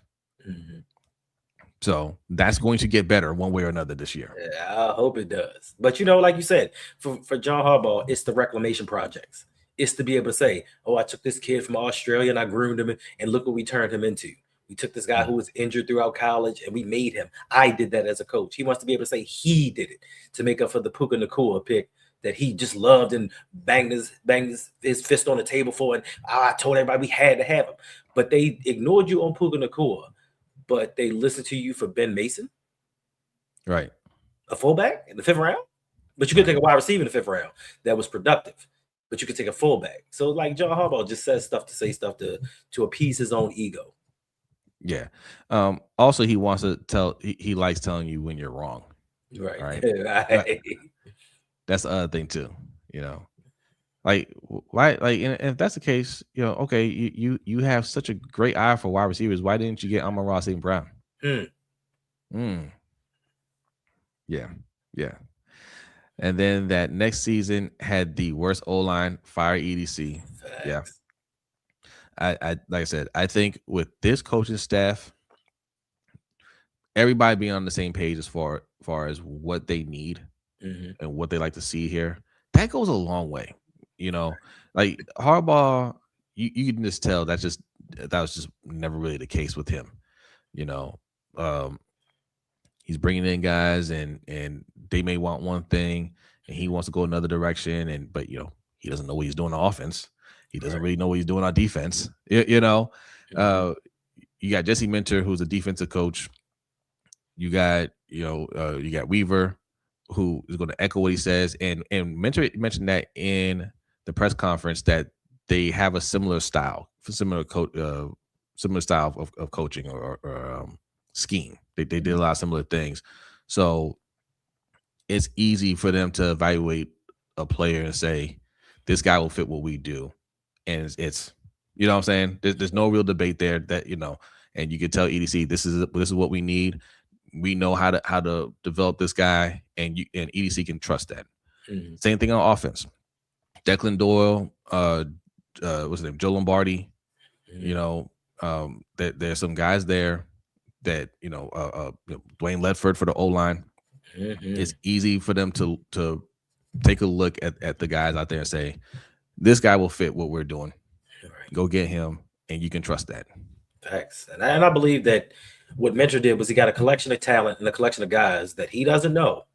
So that's going to get better one way or another this year. Yeah, I hope it does. But like you said, for John Harbaugh, it's the reclamation projects. It's to be able to say, oh, I took this kid from Australia and I groomed him, and look what we turned him into. We took this guy who was injured throughout college and we made him. I did that as a coach. He wants to be able to say he did it to make up for the Puka Nacua pick that he just loved and banged his fist on the table for. And I told everybody we had to have him. But they ignored you on Puka Nacua, but they listened to you for Ben Mason. Right. A fullback in the 5th round. But you could take a wide receiver in the 5th round that was productive. But you could take a fullback. So like John Harbaugh just says stuff to say stuff to appease his own ego. Yeah. Also, he wants to tell. He likes telling you when you're wrong. Right. Right. That's the other thing too. Like why? Like, and if that's the case, okay, you have such a great eye for wide receivers. Why didn't you get Amon-Ra St. Brown? Yeah. And then that next season had the worst O-line, fire EDC. Facts. Yeah. I like I said, I think with this coaching staff, everybody being on the same page as far as what they need and what they like to see here, that goes a long way. Like Harbaugh, you can just tell that was just never really the case with him. He's bringing in guys and they may want one thing and he wants to go another direction, but he doesn't know what he's doing on offense. He doesn't really know what he's doing on defense. You got Jesse Minter, who's a defensive coach. You got Weaver, who is going to echo what he says, and Minter mentioned that in the press conference that they have a similar style, similar style of coaching or scheme. They did a lot of similar things, so it's easy for them to evaluate a player and say this guy will fit what we do. And it's what I'm saying? There's no real debate there that, and you can tell EDC, this is what we need. We know how to develop this guy, and EDC can trust that. Same thing on offense. Declan Doyle, what's his name? Joe Lombardi. There's some guys there that, Dwayne Ledford for the O-line. It's easy for them to take a look at the guys out there and say, this guy will fit what we're doing. Right. Go get him, and you can trust that. Facts. And I believe that what Mentor did was he got a collection of talent and a collection of guys that he doesn't know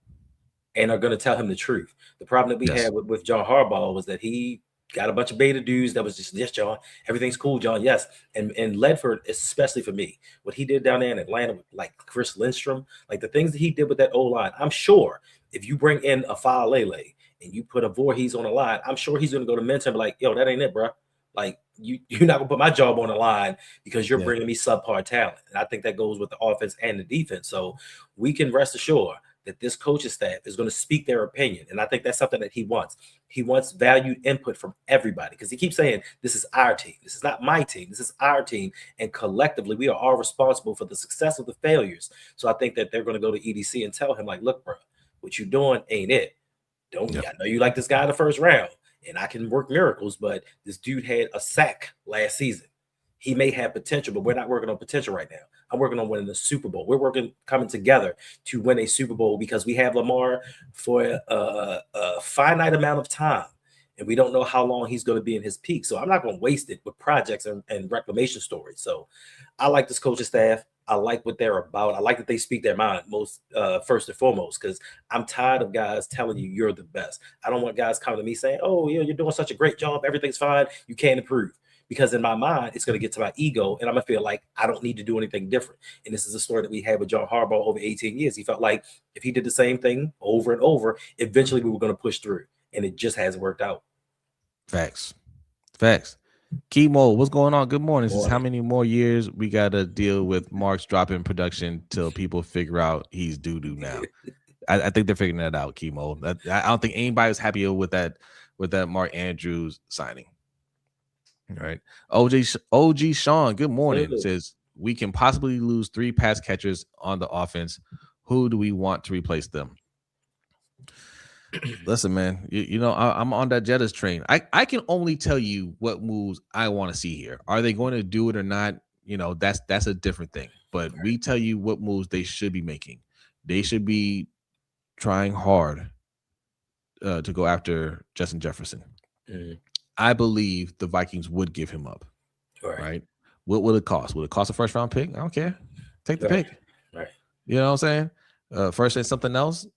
and are going to tell him the truth. The problem that we Yes. had with John Harbaugh was that he got a bunch of beta dudes that was just, yes, John, everything's cool, John, yes. And Ledford, especially for me, what he did down there in Atlanta with like Chris Lindstrom, like the things that he did with that O-line, I'm sure if you bring in a Faalele and you put a Voorhees on the line, I'm sure he's going to go to mentor and be like, yo, that ain't it, bro. Like you're not gonna put my job on the line because you're bringing me subpar talent. And I think that goes with the offense and the defense. So we can rest assured that this coaching staff is going to speak their opinion. And I think that's something that he wants. He wants valued input from everybody because he keeps saying, this is our team. This is not my team. This is our team. And collectively, we are all responsible for the success of the failures. So I think that they're going to go to EDC and tell him, like, look, bro, what you're doing ain't it. I know you like this guy in the first round, and I can work miracles, but this dude had a sack last season. He may have potential, but we're not working on potential right now. I'm working on winning the Super Bowl. We're coming together to win a Super Bowl because we have Lamar for a finite amount of time, and we don't know how long he's going to be in his peak. So I'm not going to waste it with projects and reclamation stories. So I like this coaching staff. I like what they're about. I like that they speak their mind most first and foremost, because I'm tired of guys telling you you're the best. I don't want guys coming to me saying, oh, yeah, you're doing such a great job. Everything's fine. You can't improve. Because in my mind, it's going to get to my ego, and I'm going to feel like I don't need to do anything different. And this is a story that we had with John Harbaugh over 18 years. He felt like if he did the same thing over and over, eventually we were going to push through, and it just hasn't worked out. Facts. Chemo, what's going on? Good morning. This is how many more years we got to deal with Mark's dropping production till people figure out he's doo-doo now. I think they're figuring that out, Chemo. I don't think anybody was happy with that Mark Andrews signing. All right. OG Sean, good morning. Says we can possibly lose 3 pass catchers on the offense. Who do we want to replace them? Listen, man, you know, I'm on that Jettas train. I can only tell you what moves I want to see here. Are they going to do it or not? You know, that's a different thing. But we tell you what moves they should be making. They should be trying hard to go after Justin Jefferson. I believe the Vikings would give him up. Right? What will it cost? Will it cost a first round pick? I don't care. Take the pick. Right. You know what I'm saying? First and something else.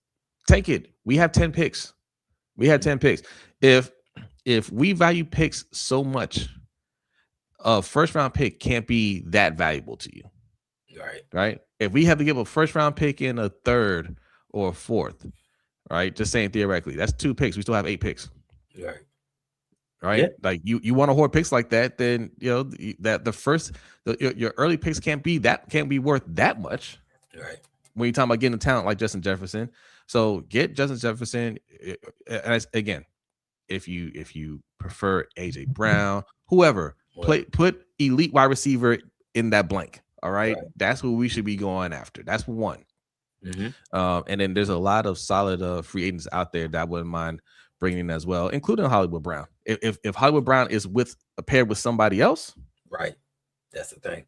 Take it. We have 10 picks. If we value picks so much, a first round pick can't be that valuable to you. Right. If we have to give a first round pick in a third or a fourth, right? Just saying theoretically, that's 2 picks. We still have 8 picks. Right. Yeah. Like you want to hoard picks like that, then you know that your early picks can't be worth that much. Right. When you're talking about getting a talent like Justin Jefferson. So get Justin Jefferson. Again, if you prefer AJ Brown, whoever, put elite wide receiver in that blank. All right. That's what we should be going after. That's one. And then there's a lot of solid free agents out there that I wouldn't mind bringing in as well, including Hollywood Brown. If Hollywood Brown is paired with somebody else, right? That's the thing.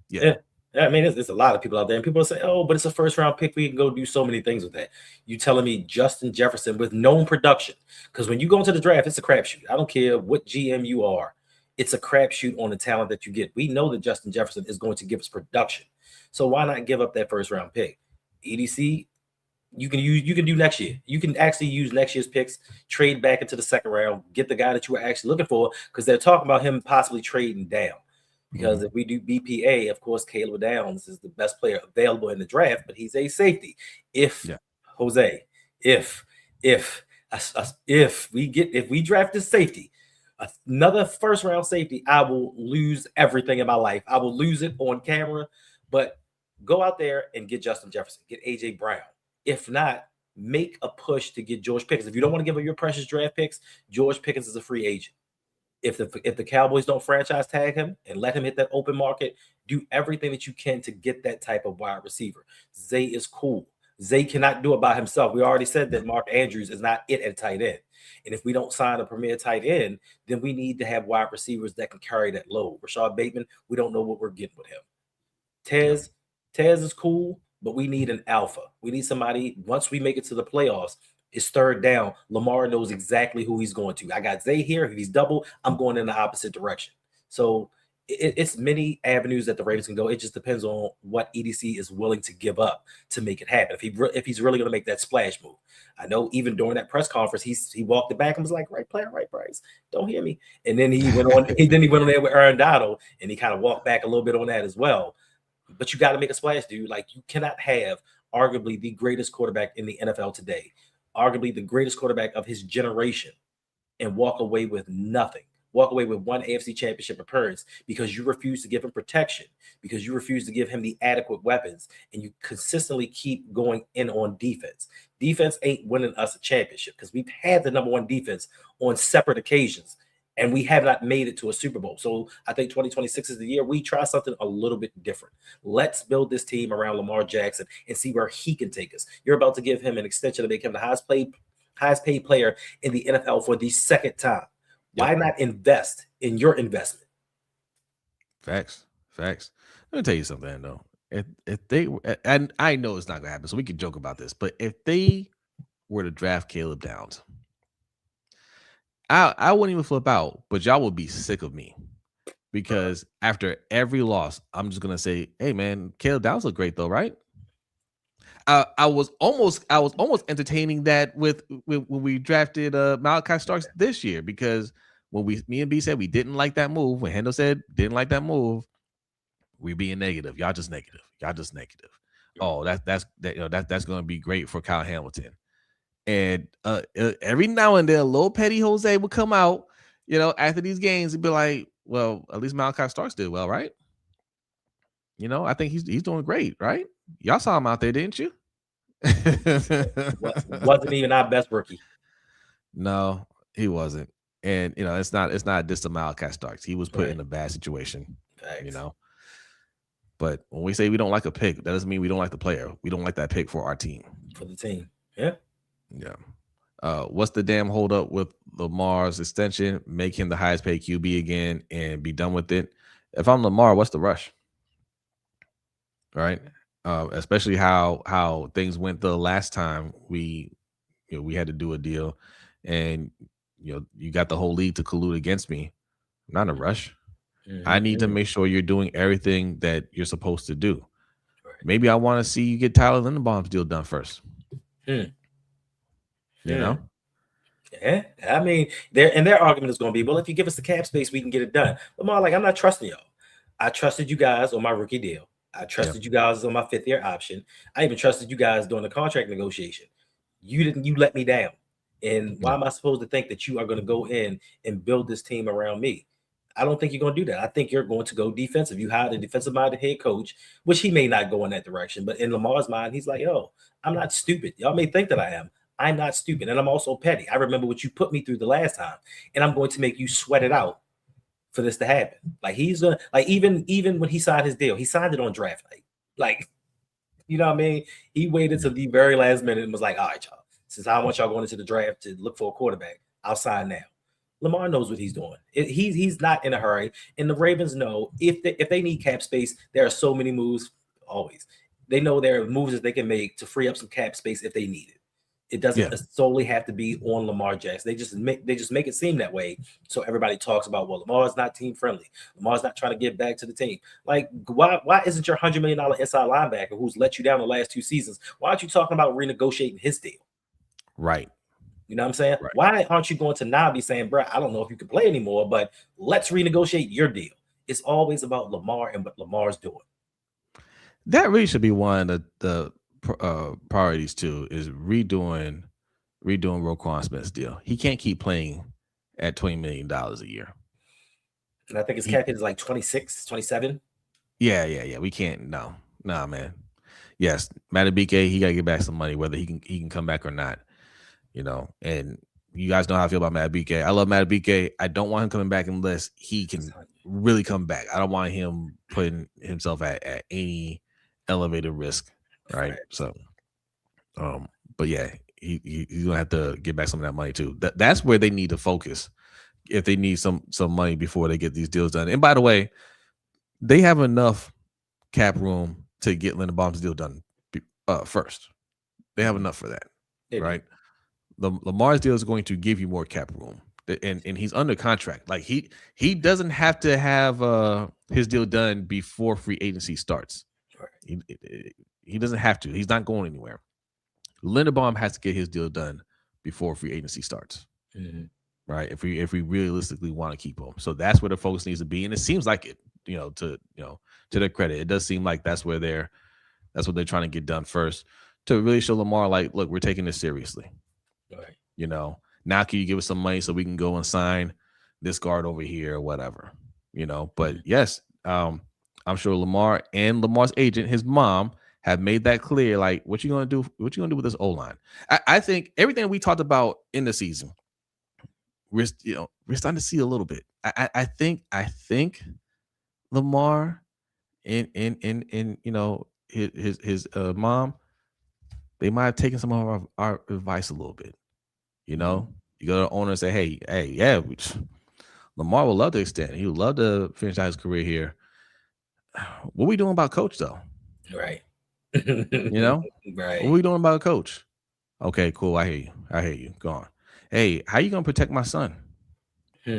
Yeah. I mean, there's a lot of people out there, and people say, "Oh, but it's a first round pick. We can go do so many things with that." You telling me Justin Jefferson with known production? Because when you go into the draft, it's a crapshoot. I don't care what GM you are; it's a crapshoot on the talent that you get. We know that Justin Jefferson is going to give us production, so why not give up that first round pick? EDC. You can do next year. You can actually use next year's picks, trade back into the second round, get the guy that you were actually looking for, because they're talking about him possibly trading down. Because if we do BPA, of course, Caleb Downs is the best player available in the draft, but he's a safety. Jose, if we draft this safety, another first round safety, I will lose everything in my life. I will lose it on camera. But go out there and get Justin Jefferson, get AJ Brown. If not, make a push to get George Pickens. If you don't want to give up your precious draft picks, George Pickens is a free agent. If the Cowboys don't franchise tag him and let him hit that open market, do everything that you can to get that type of wide receiver. Zay is cool. Zay cannot do it by himself. We already said that Mark Andrews is not it at tight end. And if we don't sign a premier tight end, then we need to have wide receivers that can carry that load. Rashad Bateman, we don't know what we're getting with him. Tez is cool, but we need an alpha. We need somebody, once we make it to the playoffs, it's third down. Lamar knows exactly who he's going to. I got Zay here. If he's double, I'm going in the opposite direction. So it's many avenues that the Ravens can go. It just depends on what EDC is willing to give up to make it happen. If he's really going to make that splash move, I know even during that press conference, he walked it back and was like, "Right player, right price. Don't hear me." And then he went on. He went on there with Aaron Donald, and he kind of walked back a little bit on that as well. But you got to make a splash, dude. Like you cannot have arguably the greatest quarterback in the NFL today, arguably the greatest quarterback of his generation, and walk away with nothing. Walk away with one AFC championship appearance because you refuse to give him protection, because you refuse to give him the adequate weapons, and you consistently keep going in on defense. Defense ain't winning us a championship because we've had the number one defense on separate occasions and we have not made it to a Super Bowl. So I think 2026 is the year we try something a little bit different. Let's build this team around Lamar Jackson and see where he can take us. You're about to give him an extension to make him the highest paid player in the NFL for the second time. Why not invest in your investment? Facts. Let me tell you something though. If they, and I know it's not gonna happen, so we can joke about this, but if they were to draft Caleb Downs, I wouldn't even flip out, but y'all would be sick of me because after every loss, I'm just gonna say, "Hey man, Caleb Downs look great though, right?" I was almost entertaining that with when we drafted Malachi Starks this year because when me and B said we didn't like that move, when Hendo said didn't like that move, we being negative. Y'all just negative. Oh, that's going to be great for Kyle Hamilton. And every now and then, a little petty Jose would come out, after these games and be like, "Well, at least Malachi Starks did well, right? I think he's doing great, right? Y'all saw him out there, didn't you?" Wasn't even our best rookie. No, he wasn't. And it's not just a Malachi Starks. He was put in a bad situation. Thanks. But when we say we don't like a pick, that doesn't mean we don't like the player. We don't like that pick for our team. For the team. Yeah. What's the damn hold up with Lamar's extension? Make him the highest paid QB again and be done with it. If I'm Lamar, what's the rush? Right? Especially how things went the last time we had to do a deal, and you got the whole league to collude against me. I'm not in a rush. I need to make sure you're doing everything that you're supposed to do. Maybe I want to see you get Tyler Linderbaum's deal done first. Yeah, I mean, their argument is going to be, well, if you give us the cap space, we can get it done. Lamar, like, I'm not trusting y'all. I trusted you guys on my rookie deal. I trusted you guys on my 5th-year option. I even trusted you guys during the contract negotiation. You let me down. And why am I supposed to think that you are going to go in and build this team around me? I don't think you're going to do that. I think you're going to go defensive. You hired a defensive-minded head coach, which he may not go in that direction. But in Lamar's mind, he's like, yo, I'm not stupid. Y'all may think that I am. I'm not stupid. And I'm also petty. I remember what you put me through the last time. And I'm going to make you sweat it out for this to happen. Like he's like even when he signed his deal, he signed it on draft night. Like, you know what I mean? He waited till the very last minute and was like, all right, y'all, since I want y'all going into the draft to look for a quarterback, I'll sign now. Lamar knows what he's doing. He's not in a hurry. And the Ravens know if they need cap space, there are so many moves always. They know there are moves that they can make to free up some cap space if they need it. It doesn't solely have to be on Lamar Jackson. They just make it seem that way. So everybody talks about, well, Lamar's not team friendly. Lamar's not trying to give back to the team. Like, why isn't your $100 million inside linebacker who's let you down the last 2 seasons? Why aren't you talking about renegotiating his deal? Right. You know what I'm saying? Right. Why aren't you going to now be saying, bro, I don't know if you can play anymore, but let's renegotiate your deal? It's always about Lamar and what Lamar's doing. That really should be one of the priorities too, is redoing Roquan Smith's deal. He can't keep playing at $20 million a year. And I think his cap hit is like 26, 27. Yeah. We can't. No, man. Yes, Madubuike, he got to get back some money, whether he can come back or not. And you guys know how I feel about Madubuike. I love Madubuike. I don't want him coming back unless he can really come back. I don't want him putting himself at any elevated risk. Right. So, but yeah, he's gonna have to get back some of that money too. That's where they need to focus if they need some money before they get these deals done. And by the way, they have enough cap room to get Linderbaum's deal done first. They have enough for that, right? The Lamar's deal is going to give you more cap room. and he's under contract. Like he doesn't have to have his deal done before free agency starts. Right. He doesn't have to. He's not going anywhere. Linderbaum has to get his deal done before free agency starts. Mm-hmm. Right. If we realistically want to keep him. So that's where the focus needs to be. And it seems like it, to their credit, it does seem like that's what they're trying to get done first, to really show Lamar, like, look, we're taking this seriously. Right. Now can you give us some money so we can go and sign this guard over here or whatever? But yes, I'm sure Lamar and Lamar's agent, his mom, have made that clear. Like, what you gonna do? What you gonna do with this O-line? I think everything we talked about in the season, we're starting to see a little bit. I think Lamar and his mom, they might have taken some of our advice a little bit. You go to the owner and say, hey, yeah, Lamar would love to extend. He would love to finish out his career here. What are we doing about coach though? Right. Right. What are we doing about a coach? Okay, cool. I hear you. Go on. Hey, how you gonna protect my son?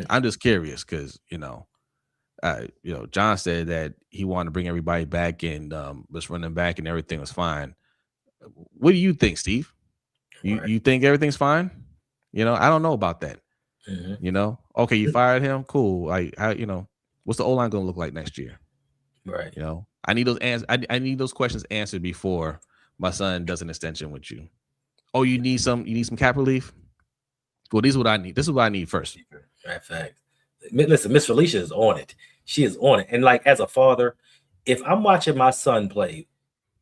I'm just curious because John said that he wanted to bring everybody back and let's run them back and everything was fine. What do you think, Steve? You think everything's fine? I don't know about that. Okay, you fired him. Cool. Like, how, what's the O-line gonna look like next year? Right. I need those answers. I need those questions answered before my son does an extension with you. Oh, you need some cap relief? Well, this is what I need. This is what I need first. Right. Fact. Listen, Miss Felicia is on it. She is on it. And like, as a father, if I'm watching my son play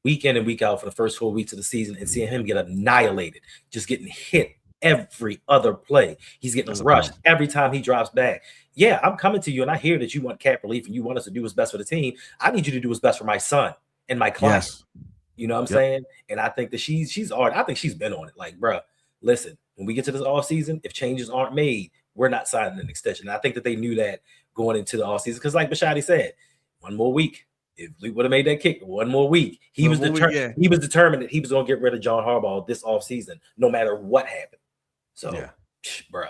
week in and week out for the first 4 weeks of the season and seeing him get annihilated, just getting hit every other play, he's getting rushed every time he drops back. Yeah, I'm coming to you and I hear that you want cap relief and you want us to do what's best for the team. I need you to do what's best for my son and my client. Yes. You know what I'm saying? And I think that she's on. I think she's been on it. Like, bro, listen, when we get to this off season, if changes aren't made, we're not signing an extension. And I think that they knew that going into the off season, because like Bashadi said, one more week. If we would have made that kick, one more week, he was determined. He was determined that he was going to get rid of John Harbaugh this off season, no matter what happened. So, bro.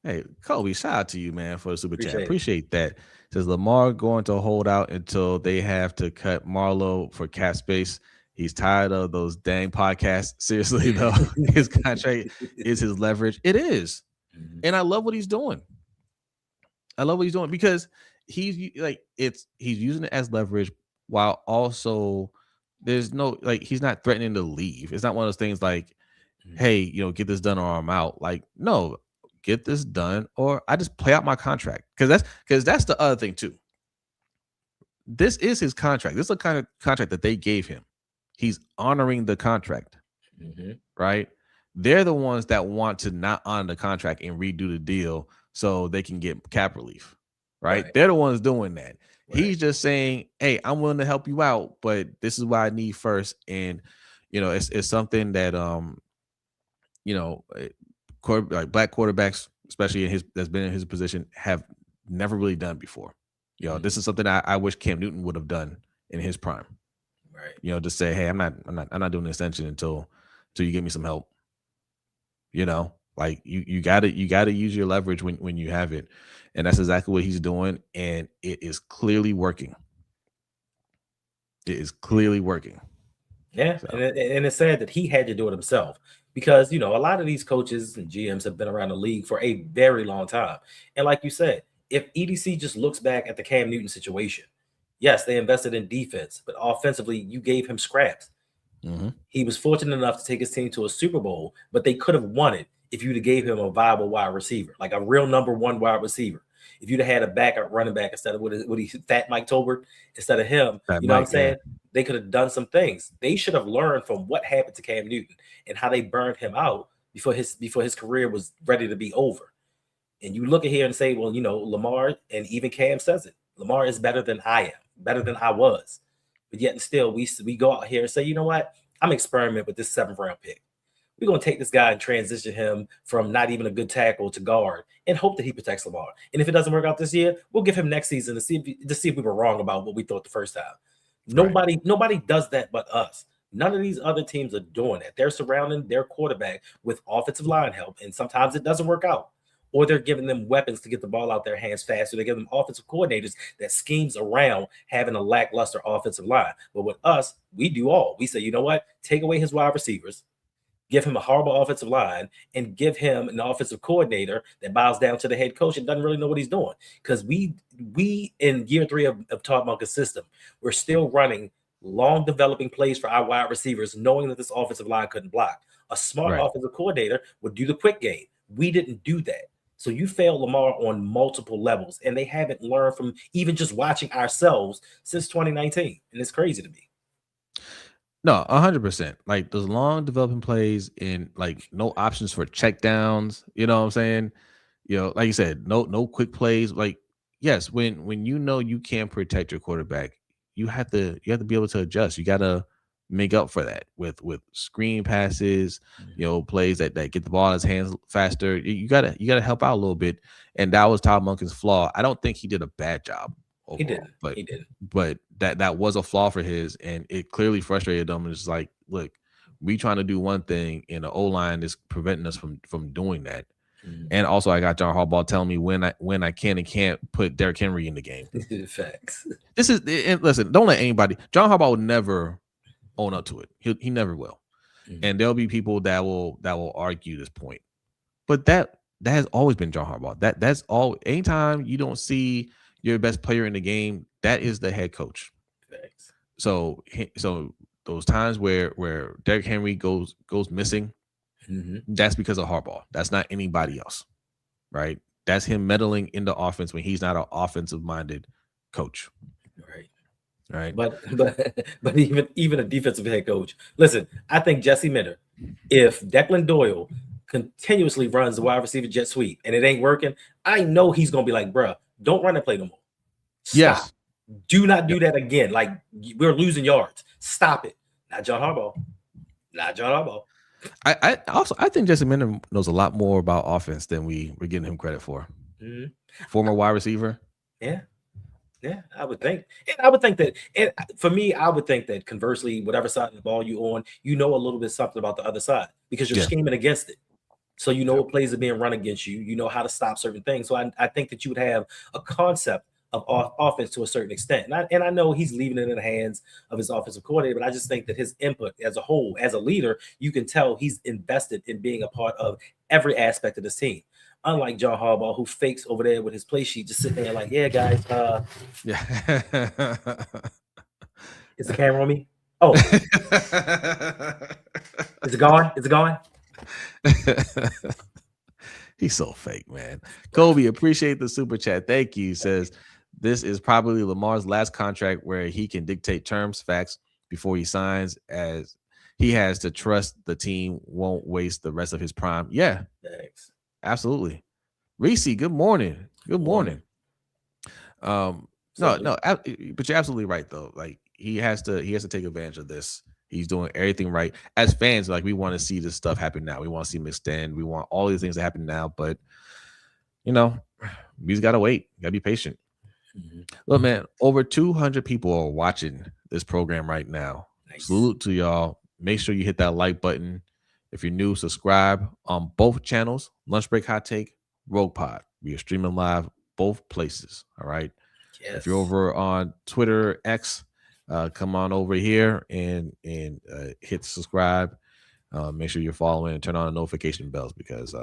Hey, Kobe, shout out to you, man, for the super chat. Appreciate that. Says Lamar going to hold out until they have to cut Marlowe for cap space. He's tired of those dang podcasts. Seriously, though, his contract is his leverage. It is. And I love what he's doing. I love what he's doing because he's using it as leverage while also there's no, like, he's not threatening to leave. It's not one of those things like, hey, get this done or I'm out. Like, no, get this done or I just play out my contract. Because that's the other thing too. This is his contract. This is the kind of contract that they gave him. He's honoring the contract, right? They're the ones that want to not honor the contract and redo the deal so they can get cap relief, right? They're the ones doing that. He's just saying, hey, I'm willing to help you out, but this is what I need first. And, it's something that, like black quarterbacks, especially that's been in his position, have never really done before. This is something I wish Cam Newton would have done in his prime. Right. To say, hey, I'm not doing an extension until you give me some help. Like you gotta use your leverage when you have it. And that's exactly what he's doing. And it is clearly working. It is clearly working. Yeah. So. And it's sad that he had to do it himself because, a lot of these coaches and GMs have been around the league for a very long time. And like you said, if EDC just looks back at the Cam Newton situation, yes, they invested in defense, but offensively, you gave him scraps. He was fortunate enough to take his team to a Super Bowl, but they could have won it if you'd have gave him a viable wide receiver, like a real number one wide receiver. If you'd have had a backup running back instead of what he Fat Mike Tolbert instead of him, what I'm saying? Yeah. They could have done some things. They should have learned from what happened to Cam Newton and how they burned him out before his career was ready to be over. And you look at here and say, well, Lamar, and even Cam says it, Lamar is better than I am, better than I was. But yet and still, we go out here and say, you know what? I'm experimenting with this 7th round pick. We're going to take this guy and transition him from not even a good tackle to guard and hope that he protects Lamar. And if it doesn't work out this year, we'll give him next season to see if we were wrong about what we thought the first time. Nobody does that but us. None of these other teams are doing that. They're surrounding their quarterback with offensive line help, and sometimes it doesn't work out. or they're giving them weapons to get the ball out their hands faster. They're giving them offensive coordinators that schemes around having a lackluster offensive line. But with us, we do all. We say, you know what? Take away his wide receivers, give him a horrible offensive line, and give him an offensive coordinator that bows down to the head coach and doesn't really know what he's doing. Because we in year 3 of Todd Monken's system, we're still running long developing plays for our wide receivers, knowing that this offensive line couldn't block. A smart offensive coordinator would do the quick game. We didn't do that. So you failed Lamar on multiple levels, and they haven't learned from even just watching ourselves since 2019. And it's crazy to me. No, 100%. Like those long developing plays and like no options for check downs. You know what I'm saying? You know, like you said, no quick plays. Like, yes, when you know you can't protect your quarterback, you have to be able to adjust. You gotta make up for that with screen passes, you know, plays that get the ball in his hands faster. You gotta help out a little bit. And that was Todd Monken's flaw. I don't think he did a bad job overall, He didn't. But that was a flaw for his, and it clearly frustrated them. And it's like, look, we trying to do one thing, and the O-line is preventing us from doing that. And also, I got John Harbaugh telling me when I can and can't put Derrick Henry in the game. Facts. This is, and listen, don't let anybody. John Harbaugh will never own up to it. He never will. And there'll be people that will argue this point. But that has always been John Harbaugh. That's all. Anytime you don't see your best player in the game, that is the head coach. Thanks. So those times where Derrick Henry goes missing, that's because of Harbaugh. That's not anybody else, right? That's him meddling in the offense when he's not an offensive minded coach. Right. But even a defensive head coach. Listen, I think Jesse Minter, if Declan Doyle continuously runs the wide receiver jet sweep and it ain't working, I know he's gonna be like, bruh, don't run that play no more. Stop. Yes. Do not do that again. Like, we're losing yards. Stop it. Not John Harbaugh. I think Jesse Minter knows a lot more about offense than we're giving him credit for. Former wide receiver. Yeah, I would think. And I would think that, and for me, I would think that conversely, whatever side of the ball you on, you know a little bit something about the other side because you're scheming against it. So you know what plays are being run against you. You know how to stop certain things. So I think that you would have a concept of offense to a certain extent. And I know he's leaving it in the hands of his offensive coordinator, but I just think that his input as a whole, as a leader, you can tell he's invested in being a part of every aspect of this team. Unlike John Harbaugh, who fakes over there with his play sheet, just sitting there like, yeah, guys. Is the camera on me? Oh. Is it gone? Is it gone? He's so fake, man. Kobe, appreciate the super chat. Thank you. Says, this is probably Lamar's last contract where he can dictate terms, facts before he signs, as he has to trust the team won't waste the rest of his prime. Yeah. Thanks. Absolutely. Reese, good morning. Good morning. No, but you're absolutely right though. Like he has to take advantage of this. He's doing everything right. As fans, like we want to see this stuff happen now. We want to see him extend. We want all these things to happen now, but you know, we just gotta wait. Gotta be patient. Look, man, over 200 people are watching this program right now. Nice. Salute to y'all. Make sure you hit that like button. If you're new, subscribe on both channels, Lunch Break Hot Take, Rogue Pod. We are streaming live both places. All right. Yes. If you're over on Twitter, X, come on over here and hit subscribe. Make sure you're following and turn on the notification bells because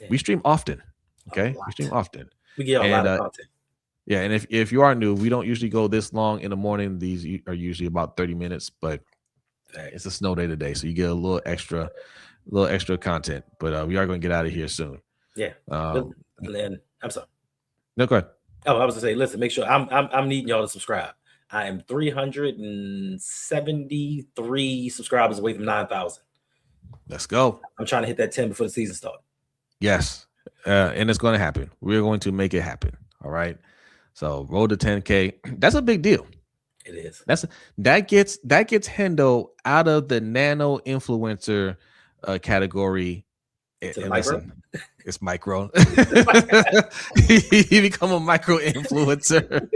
we stream often. Okay, we stream often. We get a lot of content. Yeah, and if you are new, we don't usually go this long in the morning. These are usually about 30 minutes, but it's a snow day today, so you get a little extra content. But we are going to get out of here soon. Yeah. And then I'm sorry. No, go ahead. Oh, I was going to say, listen, make sure I'm needing y'all to subscribe. I am 373 subscribers away from 9,000. Let's go. I'm trying to hit that 10 before the season starts. Yes. And it's going to happen. We're going to make it happen. All right. So road to 10K. That's a big deal. It is. That gets Hendo out of the nano influencer category. Listen, it's micro. He become a micro influencer.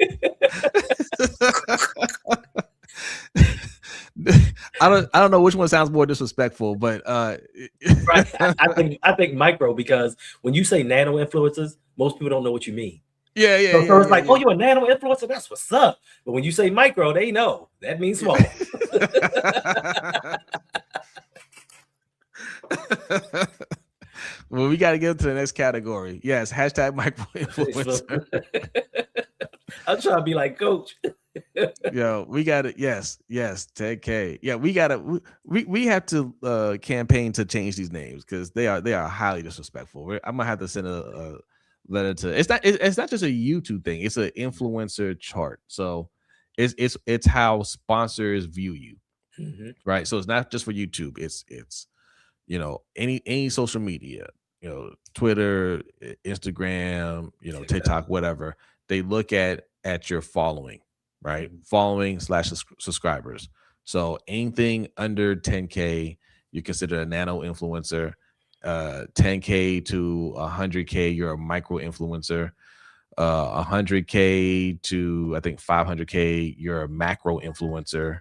I don't know which one sounds more disrespectful, but Right. I think micro, because when you say nano influencers, most people don't know what you mean. yeah, yeah, So, yeah, so it's yeah, like, oh, yeah. you're a nano influencer. That's what's up. But when you say micro, they know that means small. Well, we got to get to the next category. Yes, hashtag micro influencer. I'm trying to be like Coach. Yo, we got it. Yes, yes, 10K. Yeah, we gotta we have to campaign to change these names because they are highly disrespectful. I'm gonna have to send a letter to. It's not just a YouTube thing. It's an influencer chart. So it's how sponsors view you, Mm-hmm. right? So it's not just for YouTube. It's any social media, Twitter, Instagram, TikTok, Exactly. whatever. They look at your following, right? Mhm. Following slash subscribers. So anything under 10K, you consider a nano influencer. 10K to 100K, you're a micro influencer. 100K to I think 500K, you're a macro influencer.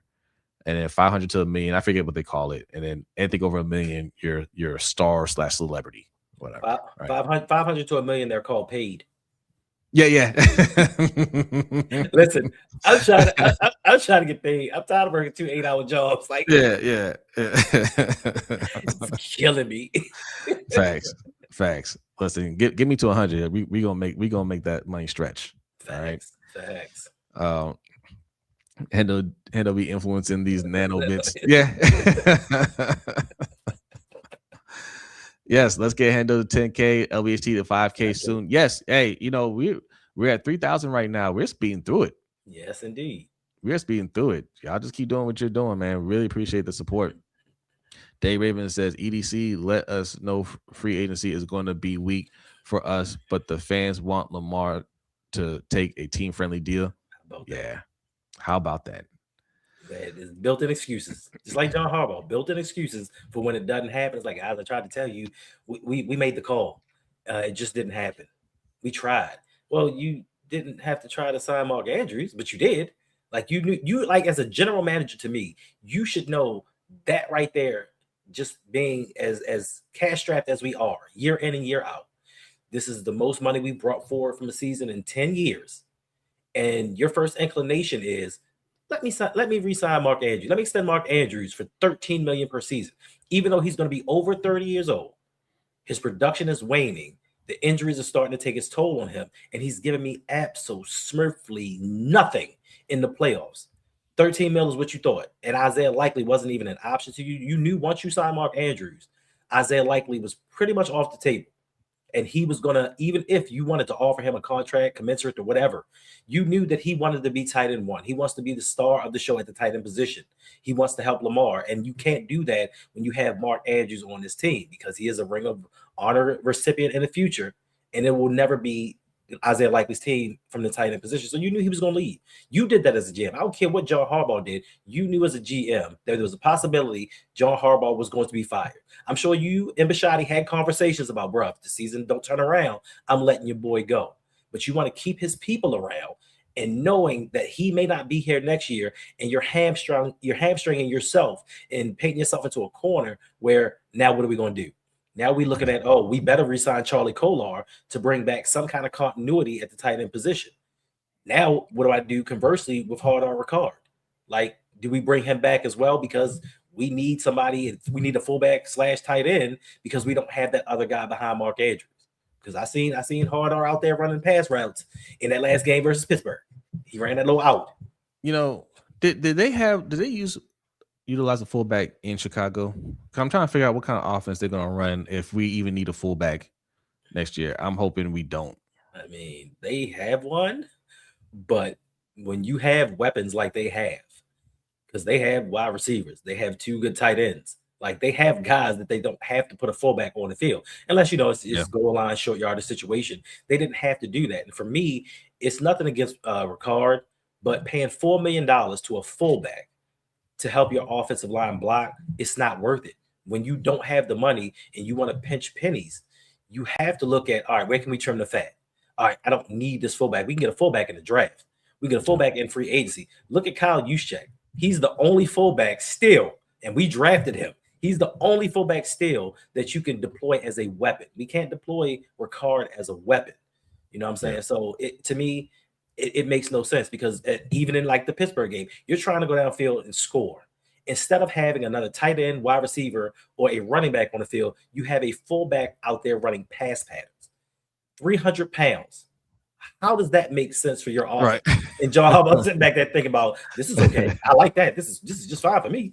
And then 500 to a million, I forget what they call it. And then anything over a million, you're a star slash celebrity, whatever. Five, Right. 500 to a million, they're called paid. Yeah, yeah. Listen, I'm trying to get paid. I'm tired of working 2 8-hour jobs. Like, Yeah, yeah, it's killing me. facts, facts. Listen, give me to 100. We gonna make that money stretch. All right. Facts, facts. Um, Hendo be influencing these nano bits. Yeah. Yes, let's get Hendo to 10K, LBHT to 5K soon. Yes, hey, we're at 3,000 right now. We're speeding through it. Yes, indeed. We're speeding through it. Y'all just keep doing what you're doing, man. Really appreciate the support. Dave Raven says, EDC, let us know free agency is going to be weak for us, but the fans want Lamar to take a team friendly deal. How about that? Yeah. How about that? That is built-in excuses, just like John Harbaugh. Built-in excuses for when it doesn't happen. It's like, as I tried to tell you, we made the call. It just didn't happen. We tried. Well, you didn't have to try to sign Mark Andrews, but you did. Like, you knew, you like, as a general manager, to me, you should know that right there. Just being as cash strapped as we are, year in and year out, this is the most money we brought forward from a season in 10 years. And your first inclination is, let me re-sign Mark Andrews. Let me extend Mark Andrews for 13 million per season, even though he's going to be over 30 years old. His production is waning. The injuries are starting to take its toll on him, and he's giving me absolutely nothing in the playoffs. 13 mil is what you thought, and Isaiah Likely wasn't even an option to you. You knew once you signed Mark Andrews, Isaiah Likely was pretty much off the table. And he was gonna, even if you wanted to offer him a contract commensurate to whatever, you knew that he wanted to be tight end one. He wants to be the star of the show at the tight end position. He wants to help Lamar, and you can't do that when you have Mark Andrews on this team, because he is a Ring of Honor recipient in the future, and it will never be Isaiah Likely's team from the tight end position. So you knew he was going to leave. You did that as a GM. I don't care what John Harbaugh did. You knew as a GM that there was a possibility John Harbaugh was going to be fired. I'm sure you and Bishotti had conversations about, bro, if the season don't turn around, I'm letting your boy go. But you want to keep his people around, and knowing that he may not be here next year, and you're hamstringing yourself and painting yourself into a corner where now what are we going to do? Now we're looking at, oh, we better resign Charlie Kolar to bring back some kind of continuity at the tight end position. Now, what do I do conversely with Hardar Ricard? Like, do we bring him back as well? Because we need somebody, we need a fullback slash tight end, because we don't have that other guy behind Mark Andrews. Because I seen Hardar out there running pass routes in that last game versus Pittsburgh. He ran that low out. Did they utilize a fullback in Chicago? I'm trying to figure out what kind of offense they're gonna run if we even need a fullback next year. I'm hoping we don't. I mean, they have one, but when you have weapons like they have, because they have wide receivers, they have two good tight ends. Like, they have guys that they don't have to put a fullback on the field, unless it's goal line, short yardage situation. They didn't have to do that. And for me, it's nothing against Ricard, but paying $4 million to a fullback to help your offensive line block, it's not worth it. When you don't have the money and you want to pinch pennies, you have to look at, all right, where can we trim the fat? All right, I don't need this fullback. We can get a fullback in the draft. We get a fullback in free agency. Look at Kyle Juszczyk. He's the only fullback still, and we drafted him. He's the only fullback still that you can deploy as a weapon. We can't deploy Ricard as a weapon. You know what I'm saying? Yeah. So to me, it makes no sense because even in like the Pittsburgh game, you're trying to go downfield and score. Instead of having another tight end, wide receiver, or a running back on the field, you have a fullback out there running pass patterns. 300 pounds. How does that make sense for your offense? Right. And John Harbaugh sitting back there thinking about this is okay. I like that. This is just fine for me.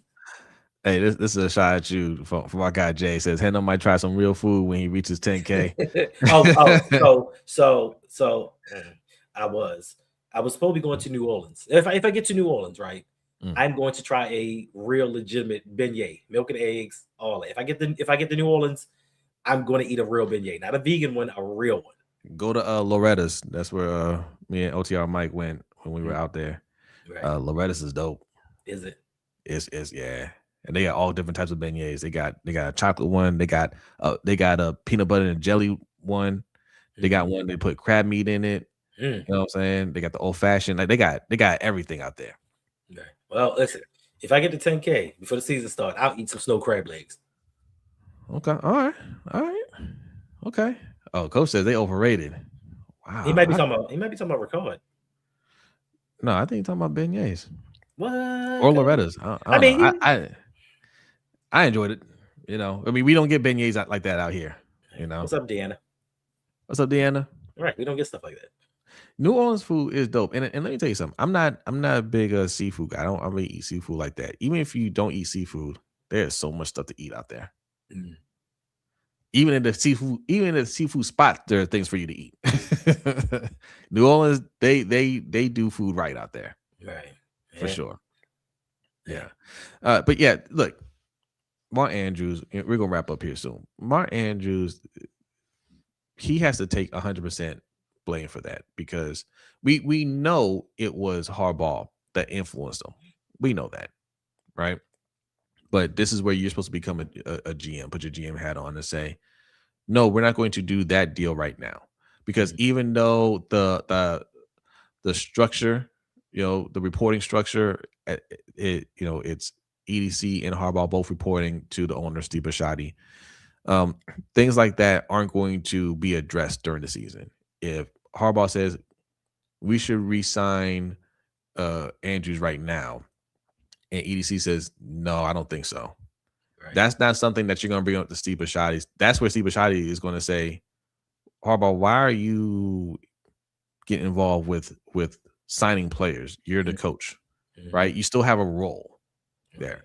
Hey, this is a shot at you from our guy Jay. Says Hendo might try some real food when he reaches 10K. So I was supposed to be going to New Orleans. If I get to New Orleans, right, I'm going to try a real legitimate beignet, milk and eggs, all that. If I get to New Orleans, I'm going to eat a real beignet, not a vegan one, a real one. Go to Loretta's. That's where me and OTR Mike went when we were out there. Right. Loretta's is dope. Is it? It's yeah. And they got all different types of beignets. They got a chocolate one. They got a peanut butter and jelly one. They got one they put crab meat in it. You know what I'm saying? They got the old fashioned. Like they got everything out there. Okay. Well, listen. If I get to 10K before the season starts, I'll eat some snow crab legs. Okay. All right. Okay. Oh, coach says they overrated. Wow. He might be talking about Ricard. No, I think he's talking about beignets. What? Or Loretta's. I mean, I enjoyed it. You know, I mean, we don't get beignets like that out here. You know. What's up, Deanna? What's up, Deanna? Right, we don't get stuff like that. New Orleans food is dope, and let me tell you something. I'm not a big seafood guy. I don't really eat seafood like that. Even if you don't eat seafood, there's so much stuff to eat out there. Even in the seafood spot, there are things for you to eat. New Orleans, they do food right out there, right? For sure. Yeah, but yeah, look, Mark Andrews. We're gonna wrap up here soon. Mark Andrews, he has to take 100% blame for that because we know it was Harbaugh that influenced him. We know that, right? But this is where you're supposed to become a GM, put your GM hat on and say, no, we're not going to do that deal right now. Because even though the structure, the reporting structure, it's EDC and Harbaugh both reporting to the owner, Steve Bisciotti. Things like that aren't going to be addressed during the season. If Harbaugh says we should re-sign Andrews right now, and EDC says no, I don't think so. Right. That's not something that you're going to bring up to Steve Bisciotti. That's where Steve Bisciotti is going to say, Harbaugh, why are you getting involved with signing players? You're the coach, right? You still have a role there.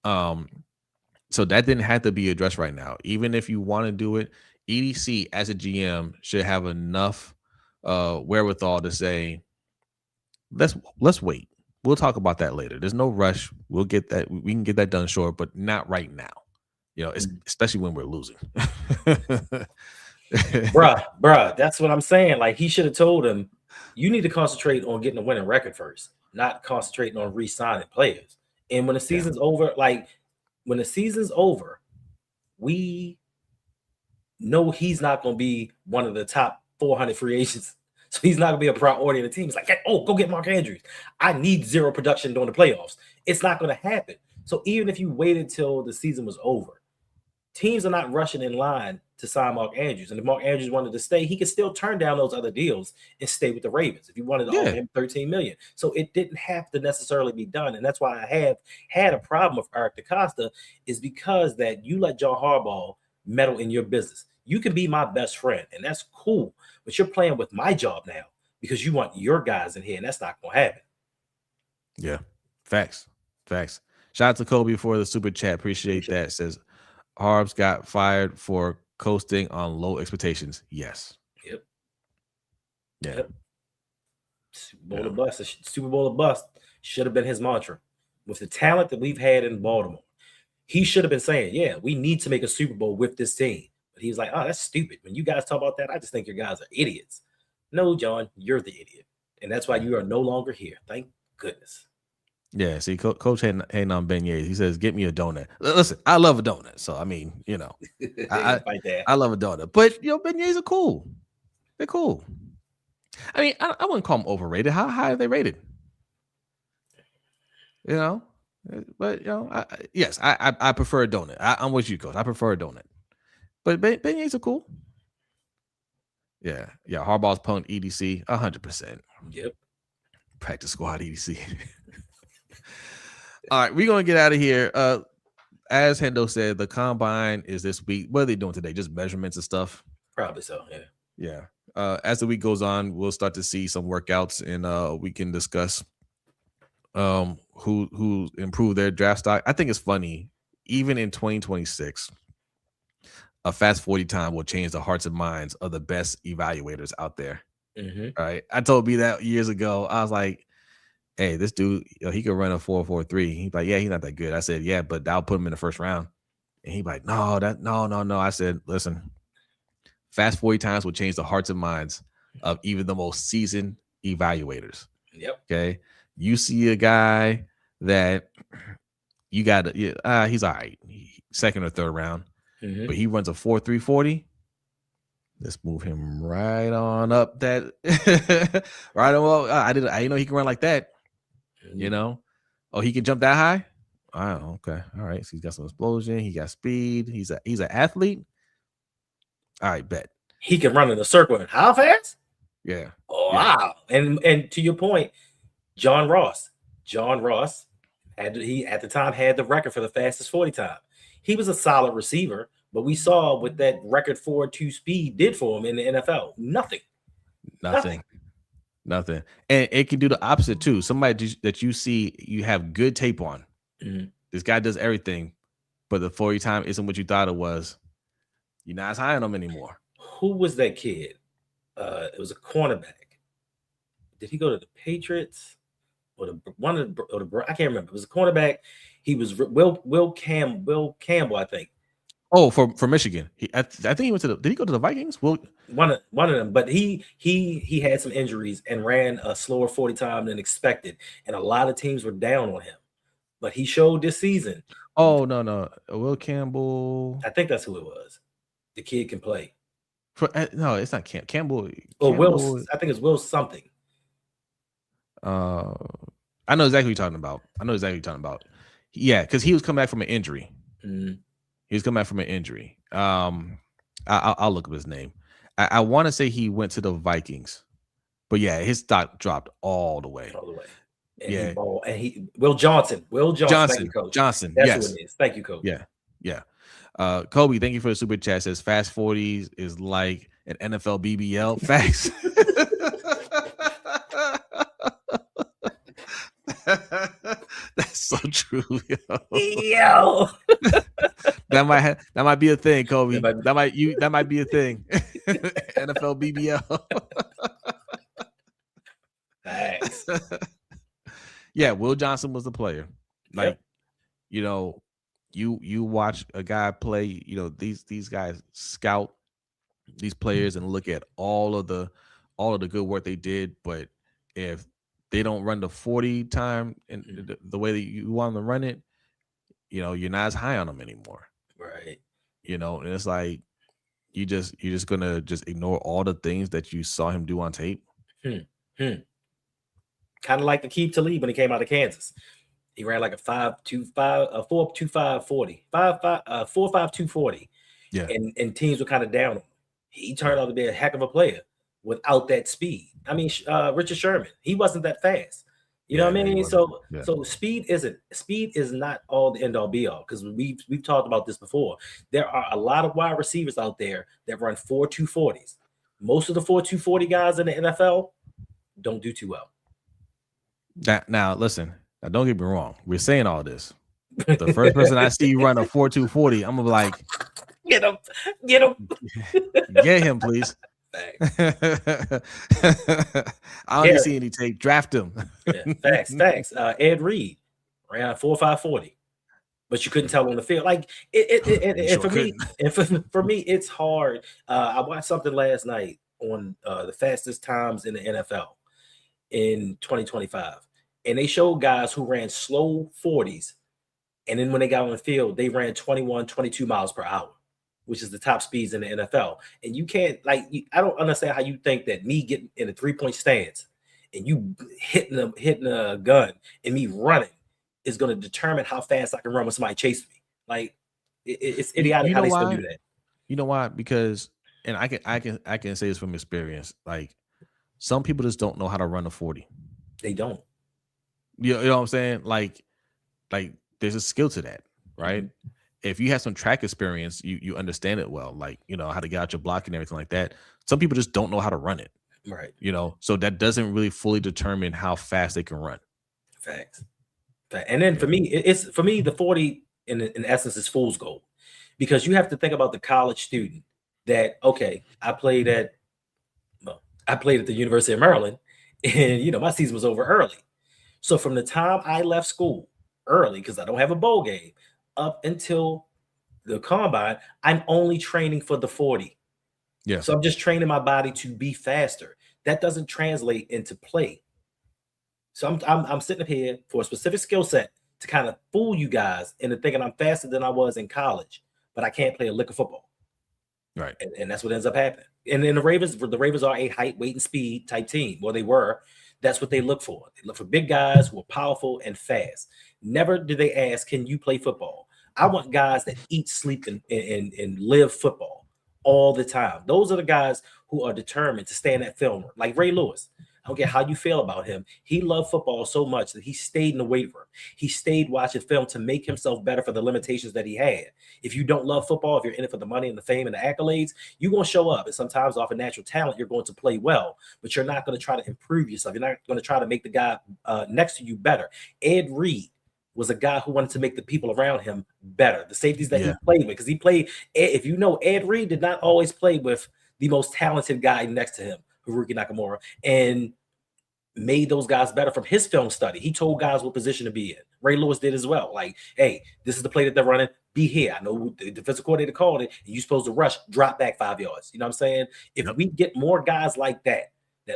So that didn't have to be addressed right now. Even if you want to do it, EDC as a GM should have enough wherewithal to say, let's wait. We'll talk about that later. There's no rush. We'll get that. We can get that done short, but not right now. Especially when we're losing. bruh, that's what I'm saying. Like he should have told him, you need to concentrate on getting a winning record first, not concentrating on re-signing players. And when the season's over, we know he's not going to be one of the top 400 free agents. So he's not going to be a priority in the team. It's like, oh, go get Mark Andrews. I need zero production during the playoffs. It's not going to happen. So even if you waited till the season was over, teams are not rushing in line to sign Mark Andrews. And if Mark Andrews wanted to stay, he could still turn down those other deals and stay with the Ravens if you wanted to offer him $13 million. So it didn't have to necessarily be done. And that's why I have had a problem with Eric DeCosta, is because that you let John Harbaugh meddle in your business. You can be my best friend, and that's cool. But you're playing with my job now because you want your guys in here, and that's not going to happen. Yeah. Facts. Shout out to Kobe for the super chat. Appreciate that. Says, Harbs got fired for coasting on low expectations. Yes. Yep. Yeah. Yep. Super Bowl of bust. Super Bowl of bust should have been his mantra. With the talent that we've had in Baltimore, he should have been saying, yeah, we need to make a Super Bowl with this team. But he was like, oh, that's stupid. When you guys talk about that, I just think your guys are idiots. No, John, you're the idiot. And that's why you are no longer here. Thank goodness. Yeah, see, Coach hating on beignets. He says, "Get me a donut." Listen, I love a donut, so I mean, I love a donut. But beignets are cool. They're cool. I mean, I wouldn't call them overrated. How high are they rated? You know, but yes, I prefer a donut. I'm with you, coach. I prefer a donut, but beignets are cool. Yeah, yeah. Harbaugh's punk EDC 100%. Yep. Practice squad EDC. All right, we're gonna get out of here. As Hendo said, the combine is this week. What are they doing today? Just measurements and stuff. Probably so. Yeah. Yeah. As the week goes on, we'll start to see some workouts, and we can discuss who improved their draft stock. I think it's funny, even in 2026, a fast 40 time will change the hearts and minds of the best evaluators out there. Mm-hmm. All right. I told B that years ago. I was like, hey, this dude, he could run a 4.43. He's like, yeah, he's not that good. I said, yeah, but I'll put him in the first round. And he's like, no. I said, listen, fast 40 times will change the hearts and minds of even the most seasoned evaluators. Yep. Okay. You see a guy that you got to, he's all right, second or third round, but he runs a 4.340. Let's move him right on up that right on. Well, I didn't know he can run like that. You know, oh, he can jump that high. Oh, okay, all right. So he's got some explosion. He got speed. He's an athlete. All right, bet he can run in a circle. And how fast? Yeah. Oh, wow. And to your point, John Ross at the time had the record for the fastest 40 time. He was a solid receiver, but we saw what that record 4.2 speed did for him in the NFL. Nothing. And it can do the opposite too. Somebody that you see you have good tape on. Mm-hmm. This guy does everything, but the 40 time isn't what you thought it was. You're not as high on him anymore. Who was that kid? It was a cornerback. Did he go to the Patriots or the I can't remember. It was a cornerback. He was Will Campbell, I think. Oh, for Michigan. I think he went to did he go to the Vikings? Well, one of them, but he had some injuries and ran a slower 40 time than expected, and a lot of teams were down on him. But he showed this season. Oh no, Will Campbell. I think that's who it was. The kid can play. No, it's not Campbell. Oh, Will. I think it's Will something. I know exactly what you're talking about. Yeah, because he was coming back from an injury. Mm-hmm. He's come back from an injury. I'll look up his name. I want to say he went to the Vikings, but yeah, his stock dropped all the way. And Will Johnson. Thank you, Coach. Johnson. That's yes. who it is. Thank you, Coach. Yeah. Kobe, thank you for the super chat. Says fast 40s is like an NFL BBL. Facts. That's so true, yo. That might be a thing, Kobe. That might be a thing. NFL BBL. Thanks. Yeah, Will Johnson was the player. Like, you watch a guy play. These guys scout these players and look at all of the good work they did, but if they don't run the 40 time and the way that you want them to run it, you're not as high on them anymore. Right. And it's like you're just gonna just ignore all the things that you saw him do on tape. Kind of like Aqib Talib when he came out of Kansas. He ran like a 5.25, a 4.25 40, 4.52 40. Yeah. And teams were kind of down on him. He turned out to be a heck of a player without that speed. I mean, Richard Sherman, he wasn't that fast. You know what I mean? So speed is not all the end all be all, because we've talked about this before. There are a lot of wide receivers out there that run 4.2 40s. Most of the 4.2 40 guys in the NFL don't do too well. Now listen, don't get me wrong. We're saying all this. The first person I see run a 4.2 40, I'm gonna be like, get him, get him, please. I don't even see any tape. Draft him. Facts. Ed Reed ran a 4.5 40, but you couldn't tell on the field. Like for me, it's hard. I watched something last night on the fastest times in the NFL in 2025, and they showed guys who ran slow 40s, and then when they got on the field, they ran 21, 22 miles per hour, which is the top speeds in the NFL. And you can't, I don't understand how you think that me getting in a 3-point stance and you hitting a gun and me running is going to determine how fast I can run when somebody chases me. Like it's You, idiotic you how know they still why? do that. You know why? Because, and I can say this from experience. Like some people just don't know how to run a 40. They don't. You know what I'm saying? Like there's a skill to that, right? Mhm. If you have some track experience, you understand it well, like you know how to get out your block and everything like that. Some people just don't know how to run it, Right. you know, so that doesn't really fully determine how fast they can run. Facts. And then Yeah, for me, it's for me the 40 in essence is fool's gold because you have to think about the college student that okay, I played at the University of Maryland, and my season was over early. So from the time I left school early because I don't have a bowl game up until the combine, I'm only training for the 40. yeah, So I'm just training my body to be faster. That doesn't translate into play. So I'm sitting up here for a specific skill set to kind of fool you guys into thinking I'm faster than I was in college, but I can't play a lick of football. right. And that's what ends up happening. And then the Ravens are a height, weight, and speed type team. Well, they were. That's what they look for. They look for big guys who are powerful and fast. Never do they ask, "Can you play football?" I want guys that eat, sleep, and live football all the time. Those are the guys who are determined to stay in that film room, like Ray Lewis. I don't care how you feel about him. He loved football so much that he stayed in the weight room. He stayed watching film to make himself better for the limitations that he had. If you don't love football, if you're in it for the money and the fame and the accolades, you're going to show up. And sometimes off of natural talent, you're going to play well, but you're not going to try to improve yourself. You're not going to try to make the guy next to you better. Ed Reed was a guy who wanted to make the people around him better. The safeties that he Yeah, played with, because he played, if you know, Ed Reed did not always play with the most talented guy next to him, Haruki Nakamura, and made those guys better from his film study. He told guys what position to be in. Ray Lewis did as well. Like, hey, this is the play that they're running. Be here. I know the defensive coordinator called it, and you're supposed to rush, drop back 5 yards. You know what I'm saying? If yep, we get more guys like that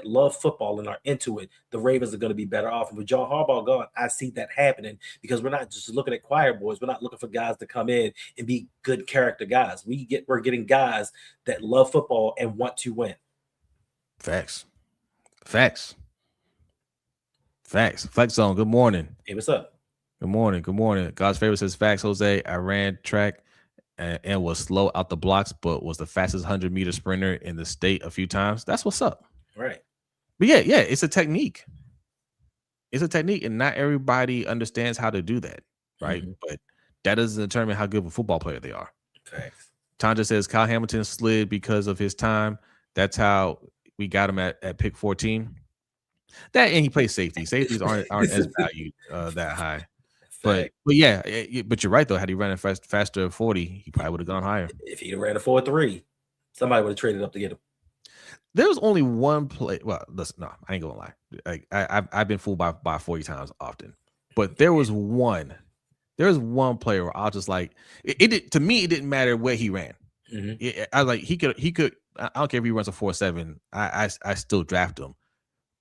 love football and are into it, the Ravens are going to be better off. And with John Harbaugh gone, I see that happening because we're not just looking at choir boys. We're not looking for guys to come in and be good character guys. We're getting guys that love football and want to win. facts, facts, facts. Flex zone. Good morning. Hey, what's up? Good morning. Good morning. God's favorite says facts, Jose. I ran track and was slow out the blocks, but was the fastest 100-meter sprinter in the state a few times. That's what's up. Right. But yeah, it's a technique. It's a technique, and not everybody understands how to do that, right? Mhm. But that doesn't determine how good of a football player they are. Facts. Tanja says Kyle Hamilton slid because of his time. That's how we got him at pick 14. That and he plays safety. Safeties aren't as valued that high. But Fact. yeah, but you're right though. Had he run faster at 40, he probably would have gone higher. If he'd have ran a 4.3, somebody would have traded up to get him. There was only one play. Well, listen, no, I ain't gonna lie. Like I've been fooled by 40 times often, but there was one. There was one player where I was just like, to me, it didn't matter where he ran. Mhm. I was like, he could. I don't care if he runs a 4.7. I still draft him,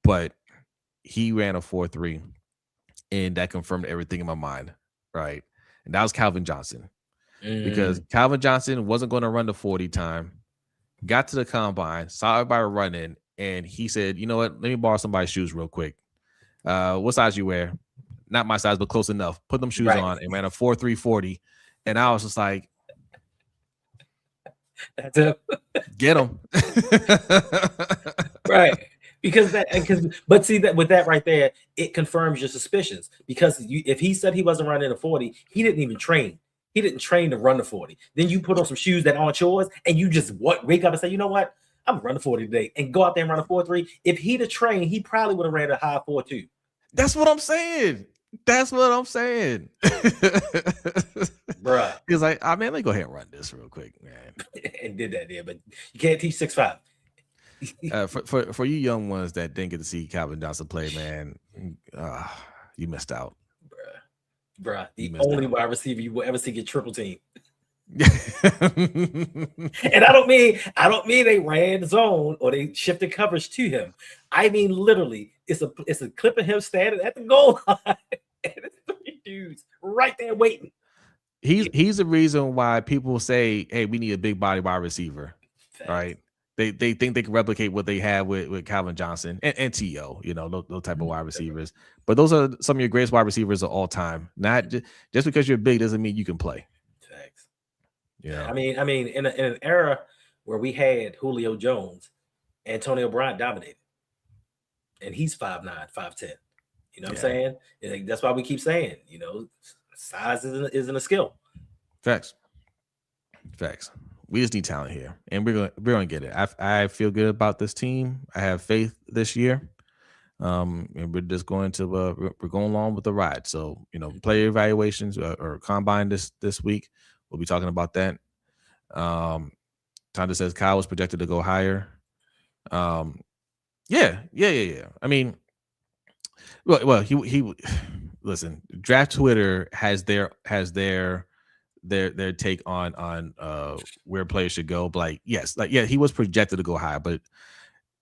but he ran a 4.3, and that confirmed everything in my mind, right? And that was Calvin Johnson because Mm. Calvin Johnson wasn't going to run the 40 time. Got to the combine, saw everybody running, and he said, "You know what? Let me borrow somebody's shoes real quick. What size you wear? Not my size, but close enough. Put them shoes Right. on and ran a 4.340." And I was just like, That's it. "Get him!" Right. But see that with that right there, it confirms your suspicions because if he said he wasn't running a 40, he didn't even train. He didn't train to run the 40. Then you put on some shoes that aren't yours, and you just wake up and say, you know what? I'm gonna run the 40 today and go out there and run a 4.3. If he'd have trained, he probably would have ran a high 4.2. That's what I'm saying. That's what I'm saying. Bruh. He's like, "Ah, man, let me go ahead and run this real quick, man." And did that there, but you can't teach 6'5". For you young ones that didn't get to see Calvin Johnson play, man, you missed out. Bruh, You the missed only out. wide receiver you will ever see get triple team. Yeah. And I don't mean they ran zone or they shifted coverage to him. I mean literally, it's a clip of him standing at the goal line, and it's 3 dudes right there waiting. He's the reason why people say, "Hey, we need a big body wide receiver," Facts. right? They think they can replicate what they had with Calvin Johnson and T.O., those type of wide receivers. But those are some of your greatest wide receivers of all time. Not just because you're big doesn't mean you can play. Facts. Yeah. I mean, in an era where we had Julio Jones, Antonio Brown dominated. And he's 5'9", 5'10". You know what I'm saying? And that's why we keep saying, size isn't a skill. Facts. We just need talent here, and we're gonna get it. I feel good about this team. I have faith this year, and we're just going to we're going along with the ride. So player evaluations or combine this week. We'll be talking about that. Tonda says Kyle was projected to go higher. Yeah. I mean, well, he listen. Draft Twitter has their take on where players should go. But he was projected to go high, but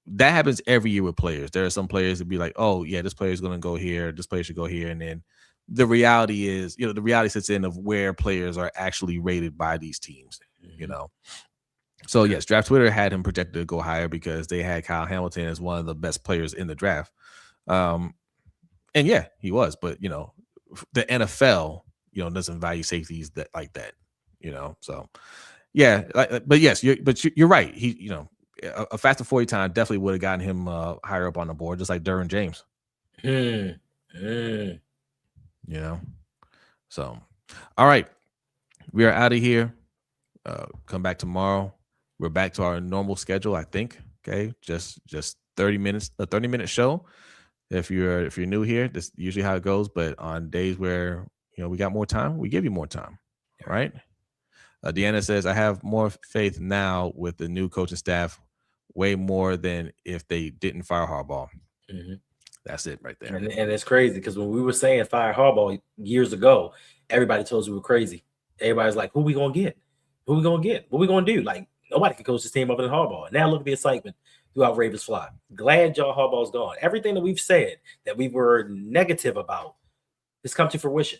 that happens every year with players. There are some players that be like, oh yeah, this player is going to go here, this player should go here, and then the reality is, the reality sits in of where players are actually rated by these teams. So yes, Draft Twitter had him projected to go higher because they had Kyle Hamilton as one of the best players in the draft. And yeah, he was, but the NFL doesn't value safeties like that, so yeah, but yes, you're right. He, a faster 40 time definitely would have gotten him higher up on the board, just like Derwin James. So all right, we are out of here. Come back tomorrow. We're back to our normal schedule, I think. Okay, just 30 minutes, a 30-minute show. If you're new here, that's usually how it goes. But on days where we got more time, we give you more time. All right. Deanna says, I have more faith now with the new coaching staff, way more than if they didn't fire Harbaugh. That's it right there. And it's crazy because when we were saying fire Harbaugh years ago, everybody told us we were crazy. Everybody's like, who we gonna get? Who we gonna get? What we gonna do? Like, nobody can coach this team other than Harbaugh. Now look at the excitement throughout Ravens flock. Glad John Harbaugh's gone. Everything that we've said that we were negative about has come to fruition.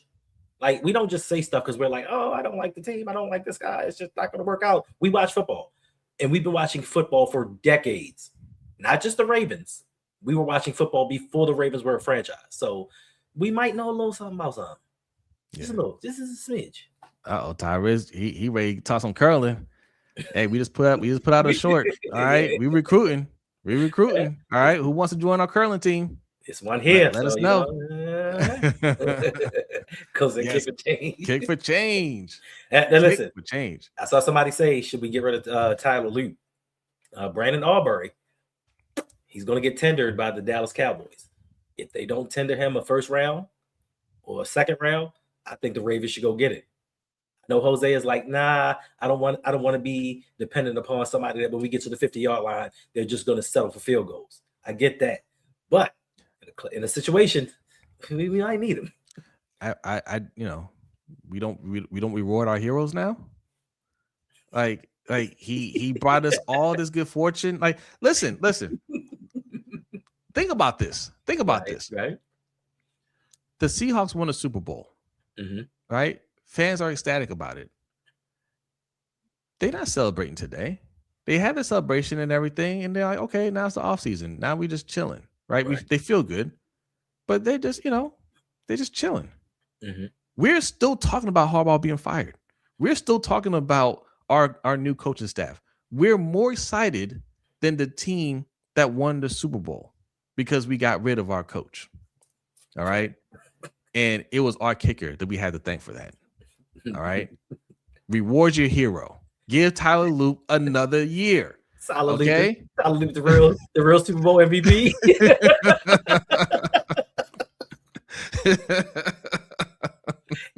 Like, we don't just say stuff because we're like, oh, I don't like the team. I don't like this guy. It's just not going to work out. We watch football. And we've been watching football for decades. Not just the Ravens. We were watching football before the Ravens were a franchise. So we might know a little something about something. Just a little. This is a smidge. Tyrese, he ready to toss some curling. Hey, we just put out a short. All right. We recruiting. All right. Who wants to join our curling team? It's one here. Let us know. Because kick for change. Kick for change. Listen, for change. I saw somebody say, should we get rid of Tyler Luke? Brandon Aubrey, he's going to get tendered by the Dallas Cowboys. If they don't tender him a first round or a second round, I think the Ravens should go get it. No, Jose is like, nah, I don't want to be dependent upon somebody that when we get to the 50-yard line, they're just going to settle for field goals. I get that. But in a situation, we might need him. We don't reward our heroes now. Like he brought us all this good fortune. Like, listen. Think about this. Right. The Seahawks won a Super Bowl. Right? Fans are ecstatic about it. They're not celebrating today. They had the celebration and everything, and they're like, okay, now it's the off season. Now we just chilling, right? They feel good, but they're just, they're just chilling. We're still talking about Harbaugh being fired. We're still talking about our new coaching staff. We're more excited than the team that won the Super Bowl because we got rid of our coach. All right. And it was our kicker that we had to thank for that. All right. Reward your hero. Give Tyler Luke another year. Solid okay. Tyler Luke, the real Super Bowl MVP.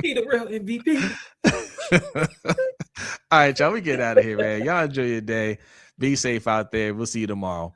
He the real MVP. All right, y'all. We get out of here, man. Y'all enjoy your day. Be safe out there. We'll see you tomorrow.